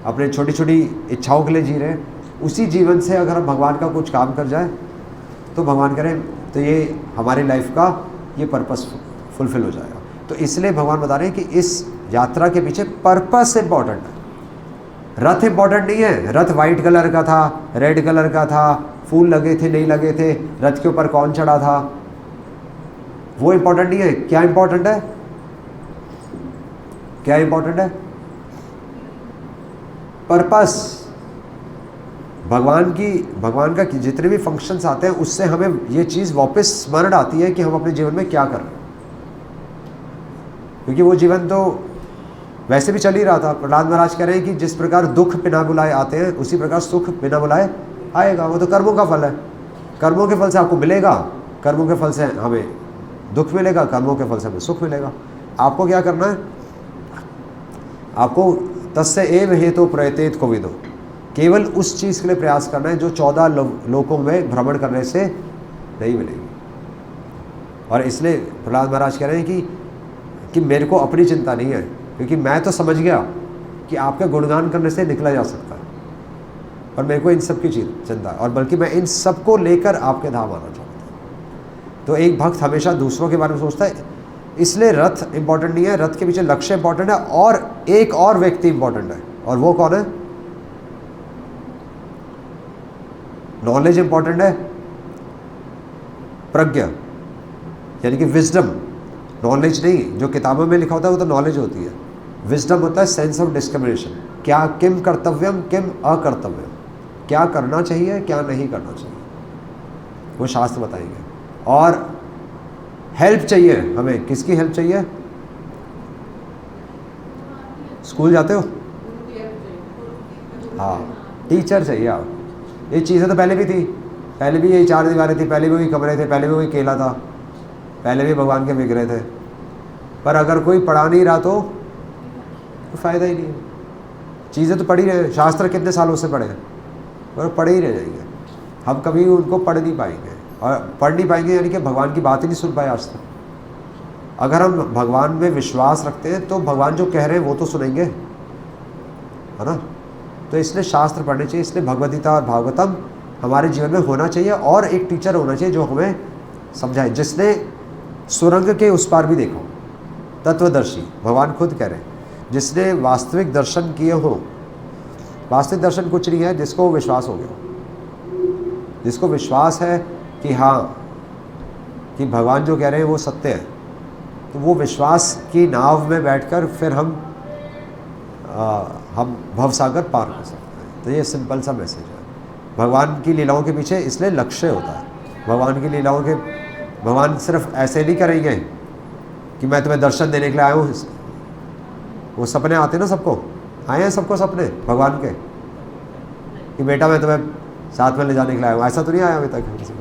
अपने छोटी छोटी इच्छाओं के लिए जी रहे हैं, उसी जीवन से अगर हम भगवान का कुछ काम कर जाए तो भगवान करें तो ये हमारी लाइफ का ये पर्पस फुलफिल हो जाएगा। तो इसलिए भगवान बता रहे हैं कि इस यात्रा के पीछे पर्पस इम्पॉर्टेंट है। रथ इम्पॉर्टेंट नहीं है, रथ वाइट कलर का था, रेड कलर का था, फूल लगे थे नहीं लगे थे, रथ के ऊपर कौन चढ़ा था, वो इम्पॉर्टेंट नहीं है। क्या इम्पॉर्टेंट है? क्या इम्पॉर्टेंट है? पर्पस। भगवान का जितने भी फंक्शंस आते हैं उससे हमें ये चीज़ वापस स्मरण आती है कि हम अपने जीवन में क्या कर रहे हैं, क्योंकि वो जीवन तो वैसे भी चल ही रहा था। प्रहलाद महाराज कह रहे हैं कि जिस प्रकार दुख बिना बुलाए आते हैं, उसी प्रकार सुख बिना बुलाए आएगा। वो तो कर्मों का फल है, कर्मों के फल से आपको मिलेगा, कर्मों के फल से हमें दुख मिलेगा, कर्मों के फल से हमें सुख मिलेगा। आपको क्या करना है? आपको तस्य एव हेतु प्रयतेत कोविदो, केवल उस चीज़ के लिए प्रयास करना है जो 14 लोकों में भ्रमण करने से नहीं मिलेगी। और इसलिए प्रहलाद महाराज कह रहे हैं कि मेरे को अपनी चिंता नहीं है, क्योंकि मैं तो समझ गया कि आपके गुणगान करने से निकला जा सकता है, और मेरे को इन सब की चिंता है, और बल्कि मैं इन सब को लेकर आपके धाम आना चाहता हूँ। तो एक भक्त हमेशा दूसरों के बारे में सोचता है, इसलिए रथ इंपॉर्टेंट नहीं है, रथ के पीछे लक्ष्य इंपॉर्टेंट है, और एक और व्यक्ति इंपॉर्टेंट है, और वो कौन है? नॉलेज इंपॉर्टेंट है, प्रज्ञा यानी कि विजडम। नॉलेज नहीं, जो किताबों में लिखा होता है वो तो नॉलेज होती है। विजडम होता है सेंस ऑफ डिस्क्रिमिनेशन, क्या किम कर्तव्यम किम अकर्तव्यम, क्या करना चाहिए क्या नहीं करना चाहिए, वो शास्त्र बताएंगे। और हेल्प चाहिए हमें, किसकी हेल्प चाहिए? स्कूल जाते हो? हाँ, टीचर चाहिए आप। ये चीज़ें तो पहले भी थी, पहले भी यही 4 दीवारें थी, पहले भी वही कमरे थे, पहले भी वही केला था, पहले भी भगवान के विग्रह थे। पर अगर कोई पढ़ा नहीं रहा तो फ़ायदा ही नहीं है। चीज़ें तो पढ़ी रहे, शास्त्र कितने सालों से पढ़े, और पढ़े ही रह जाएंगे। हम कभी उनको पढ़ नहीं पाएंगे, और पढ़ नहीं पाएंगे यानी कि भगवान की बात ही नहीं सुन पाए आज तक। अगर हम भगवान में विश्वास रखते हैं तो भगवान जो कह रहे हैं वो तो सुनेंगे, है ना। तो इसलिए शास्त्र पढ़ने चाहिए, इसलिए भगवद्गीता और भागवतम हमारे जीवन में होना चाहिए, और एक टीचर होना चाहिए जो हमें समझाए, जिसने सुरंग के उस पार भी देखा, तत्वदर्शी। भगवान खुद कह रहे हैं, जिसने वास्तविक दर्शन किए हो। वास्तविक दर्शन कुछ नहीं है, जिसको विश्वास हो गया, जिसको विश्वास है कि हाँ कि भगवान जो कह रहे हैं वो सत्य है, तो वो विश्वास की नाव में बैठकर फिर हम भवसागर पार कर सकते हैं। तो ये सिंपल सा मैसेज है। भगवान की लीलाओं के पीछे इसलिए लक्ष्य होता है। भगवान की लीलाओं के, भगवान सिर्फ ऐसे नहीं करेंगे कि मैं तुम्हें दर्शन देने के लिए आया हूँ। वो सपने आते ना, सबको आए हैं, सबको सपने भगवान के कि बेटा मैं तुम्हें साथ में ले जाने के लिए आया हूँ। ऐसा तो नहीं आया अभी तक किसी को।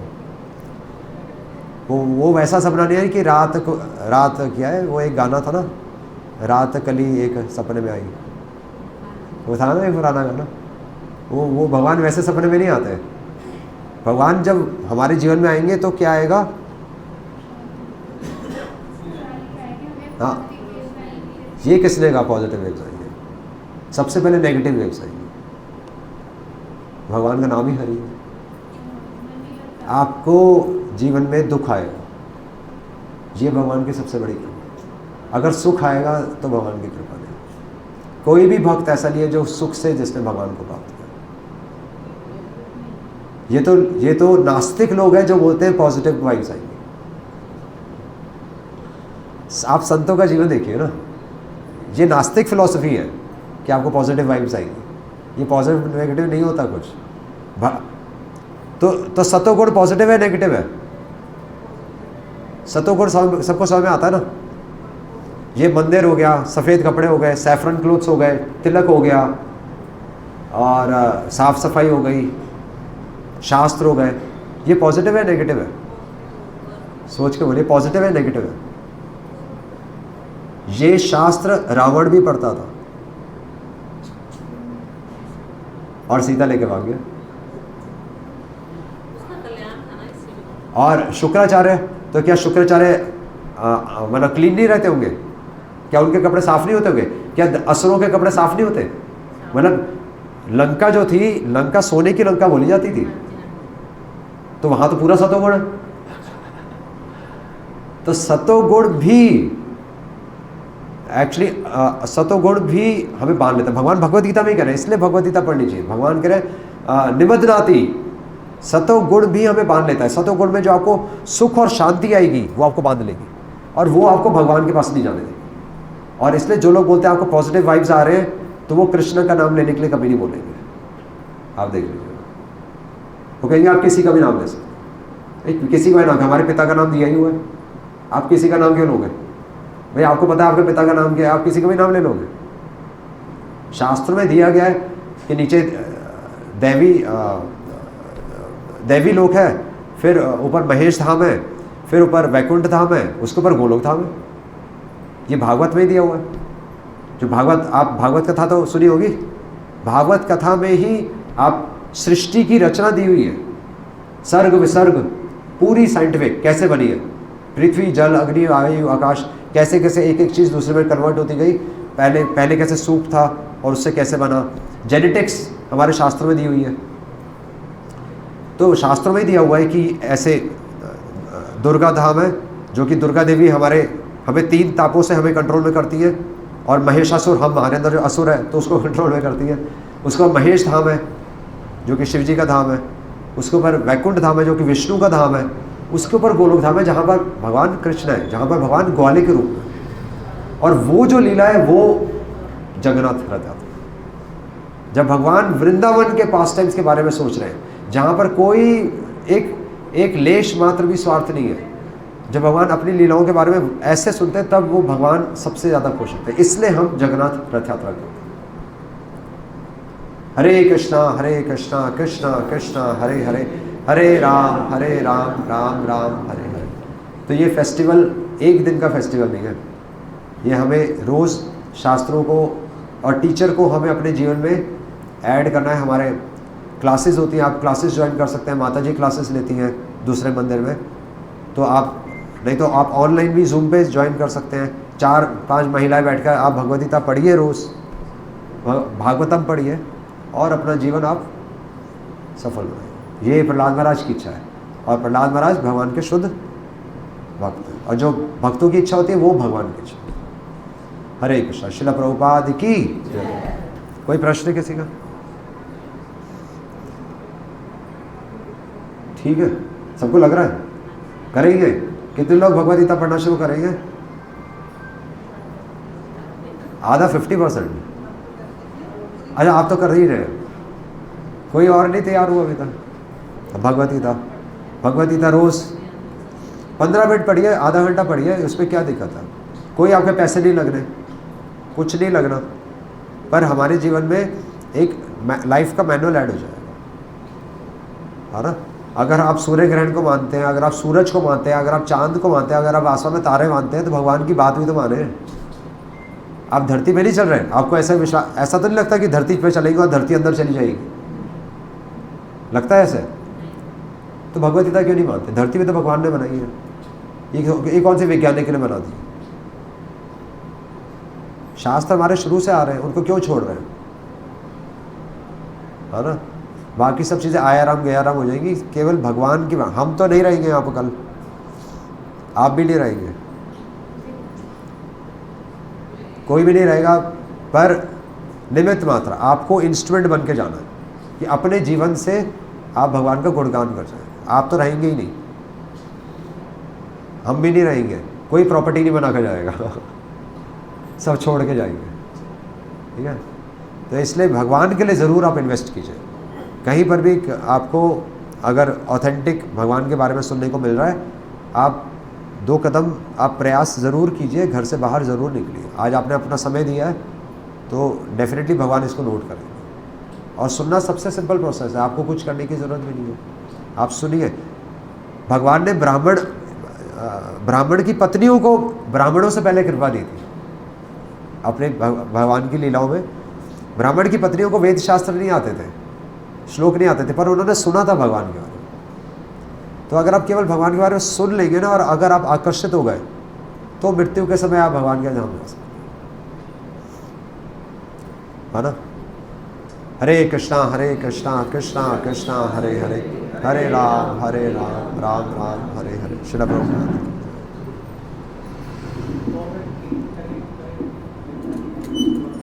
वो वैसा सपना नहीं है कि रात क्या है, वो एक गाना था ना, रात कली एक सपने में आई, वो था ना एक पुराना गाना। वो भगवान वैसे सपने में नहीं आते। भगवान जब हमारे जीवन में आएंगे तो क्या आएगा? हाँ, ये किसने कहा पॉजिटिव वेव्स आएंगे? सबसे पहले नेगेटिव वेव्स आएंगे। भगवान का नाम ही हरि है। आपको जीवन में दुख आएगा, ये भगवान की सबसे बड़ी कृपा। अगर सुख आएगा तो भगवान की कृपा नहीं। कोई भी भक्त ऐसा नहीं है जो सुख से जिसने भगवान को प्राप्त किया। ये तो नास्तिक लोग हैं जो बोलते हैं पॉजिटिव वाइब्स आएंगे। आप संतों का जीवन देखिए ना, ये नास्तिक फिलॉसफी है कि आपको पॉजिटिव वाइब्स आएंगी। ये पॉजिटिव नेगेटिव नहीं होता कुछ। तो सतोगुण पॉजिटिव है नेगेटिव है? सतोगुण सबको समझ में आता है ना। ये मंदिर हो गया, सफ़ेद कपड़े हो गए, सैफरन क्लोथ्स हो गए, तिलक हो गया, और साफ सफाई हो गई, शास्त्र हो गए, ये पॉजिटिव है नेगेटिव है? सोच के बोलिए, पॉजिटिव है नेगेटिव है? ये शास्त्र रावण भी पढ़ता था और सीता लेके भाग गया। और शुक्राचार्य, तो क्या शुक्राचार्य मतलब क्लीन नहीं रहते होंगे? क्या उनके कपड़े साफ नहीं होते होंगे? क्या असुरों के कपड़े साफ नहीं होते? मतलब लंका जो थी, लंका सोने की लंका बोली जाती थी, तो वहां तो पूरा सतोगुण है। तो सतोगुण भी एक्चुअली सतोगुण भी हमें बांध लेता है। भगवान भगवद गीता में ही कह रहे हैं, इसलिए भगवद गीता पढ़नी चाहिए। भगवान कह रहे हैं निबद्धनाति, सतोगुण भी हमें बांध लेता है। सतोगुण में जो आपको सुख और शांति आएगी वो आपको बांध लेगी, और वो आपको भगवान के पास नहीं जाने देगी। और इसलिए जो लोग बोलते हैं आपको पॉजिटिव वाइब्स आ रहे हैं, तो वो कृष्ण का नाम लेने के लिए कभी नहीं बोलेंगे। आप देख लीजिए, वो कहेंगे आप किसी का भी नाम ले सकते, किसी का नाम, हमारे पिता का नाम दिया ही हुआ है, आप किसी का नाम क्यों लोगे? भाई आपको पता है आपके पिता का नाम क्या है, आप किसी का भी नाम ले लोगे? शास्त्र में दिया गया है कि नीचे दैवी लोक है, फिर ऊपर महेश धाम है, फिर ऊपर वैकुंठ धाम है, उसके ऊपर गोलोक धाम है। ये भागवत में ही दिया हुआ है। जो भागवत, आप भागवत कथा तो सुनी होगी, भागवत कथा में ही आप सृष्टि की रचना दी हुई है, सर्ग विसर्ग पूरी साइंटिफिक कैसे बनी है, पृथ्वी जल अग्नि वायु आकाश कैसे कैसे एक एक चीज़ दूसरे में कन्वर्ट होती गई, पहले कैसे सूप था और उससे कैसे बना, जेनेटिक्स हमारे शास्त्रों में दी हुई है। तो शास्त्रों में दिया हुआ है कि ऐसे दुर्गा धाम है, जो कि दुर्गा देवी हमें 3 तापों से हमें कंट्रोल में करती है, और महेशासुर, हम हमारे अंदर जो असुर है तो उसको कंट्रोल में करती है। उसके बाद महेश धाम है जो कि शिव जी का धाम है, उसके ऊपर वैकुंठ धाम है जो कि विष्णु का धाम है, उसके ऊपर गोलोक धाम है जहाँ पर भगवान कृष्ण है, जहाँ पर भगवान ग्वाले के रूप में, और वो जो लीला है वो जगन्नाथ रथ यात्रा। जब भगवान वृंदावन के पास टाइम्स के बारे में सोच रहे हैं, जहाँ पर कोई एक लेश मात्र भी स्वार्थ नहीं है, जब भगवान अपनी लीलाओं के बारे में ऐसे सुनते हैं तब वो भगवान सबसे ज़्यादा खुश होते हैं। इसलिए हम जगन्नाथ रथ यात्रा करते हैं। हरे कृष्णा कृष्णा कृष्णा हरे हरे, हरे राम राम राम हरे हरे। तो ये फेस्टिवल एक दिन का फेस्टिवल नहीं है, ये हमें रोज़ शास्त्रों को और टीचर को हमें अपने जीवन में ऐड करना है। हमारे क्लासेस होती हैं, आप क्लासेस ज्वाइन कर सकते हैं, माता जी क्लासेस लेती हैं दूसरे मंदिर में, तो आप नहीं तो आप ऑनलाइन भी जूम पे ज्वाइन कर सकते हैं। 4-5 महिलाएं बैठकर आप भगवद गीता पढ़िए, रोज़ भागवतम पढ़िए और अपना जीवन आप सफल बनाइए। ये प्रहलाद महाराज की इच्छा है, और प्रहलाद महाराज भगवान के शुद्ध भक्त हैं, और जो भक्तों की इच्छा होती है वो भगवान की इच्छा। हरे कृष्णा। श्रील प्रभुपाद की जय। कोई प्रश्न किसी का? ठीक है, सबको लग रहा है करेंगे? कितने लोग भगवद गीता पढ़ना शुरू करेंगे? आधा 50%। अच्छा, आप तो कर ही रहे, कोई और नहीं तैयार हुआ अभी तक? भगवद गीता रोज 15 मिनट पढ़िए, आधा घंटा पढ़िए, उसमें क्या दिक्कत है? कोई आपके पैसे नहीं लगने, कुछ नहीं लगना, पर हमारे जीवन में एक लाइफ का मैनुअल ऐड हो जाएगा, है ना? अगर आप सूर्य ग्रहण को मानते हैं, अगर आप सूरज को मानते हैं, अगर आप चांद को मानते हैं, अगर आप आसमान में तारे मानते हैं, तो भगवान की बात भी तो माने। आप धरती पे नहीं चल रहे हैं, आपको ऐसा विश्वास, ऐसा तो नहीं लगता कि धरती पे चलेंगे और धरती अंदर चली जाएगी? लगता है ऐसे? तो भगवद गीता क्यों नहीं मानते? धरती में तो भगवान ने बनाई है, ये कौन से वैज्ञानिक ने बना दी? शास्त्र हमारे शुरू से आ रहे हैं, उनको क्यों छोड़ रहे हैं, है ना? बाकी सब चीज़ें आयाराम गयाराम हो जाएंगी, केवल भगवान की बात। हम तो नहीं रहेंगे यहाँ पर, कल आप भी नहीं रहेंगे, कोई भी नहीं रहेगा, पर निमित्त मात्र आपको इंस्ट्रूमेंट बन के जाना है कि अपने जीवन से आप भगवान का गुणगान कर जाए। आप तो रहेंगे ही नहीं, हम भी नहीं रहेंगे, कोई प्रॉपर्टी नहीं बना कर जाएगा सब छोड़ के जाएंगे, ठीक है? तो इसलिए भगवान के लिए ज़रूर आप इन्वेस्ट कीजिए। कहीं पर भी आपको अगर ऑथेंटिक भगवान के बारे में सुनने को मिल रहा है, आप 2 कदम आप प्रयास ज़रूर कीजिए, घर से बाहर ज़रूर निकलिए। आज आपने अपना समय दिया है तो डेफिनेटली भगवान इसको नोट करेंगे। और सुनना सबसे सिंपल प्रोसेस है, आपको कुछ करने की ज़रूरत भी नहीं है, आप सुनिए। भगवान ने ब्राह्मण की पत्नियों को ब्राह्मणों से पहले कृपा दी थी अपने भगवान की लीलाओं में। ब्राह्मण की पत्नियों को वेद शास्त्र नहीं आते थे, श्लोक नहीं आते थे, पर उन्होंने सुना था भगवान के बारे में। तो अगर आप केवल भगवान के बारे में सुन लेंगे ना, और अगर आप आकर्षित हो गए, तो मृत्यु के समय आप भगवान के धाम जा सकते, है ना? हरे कृष्णा कृष्णा कृष्णा हरे हरे, हरे राम राम राम हरे हरे। श्रील प्रभुपाद।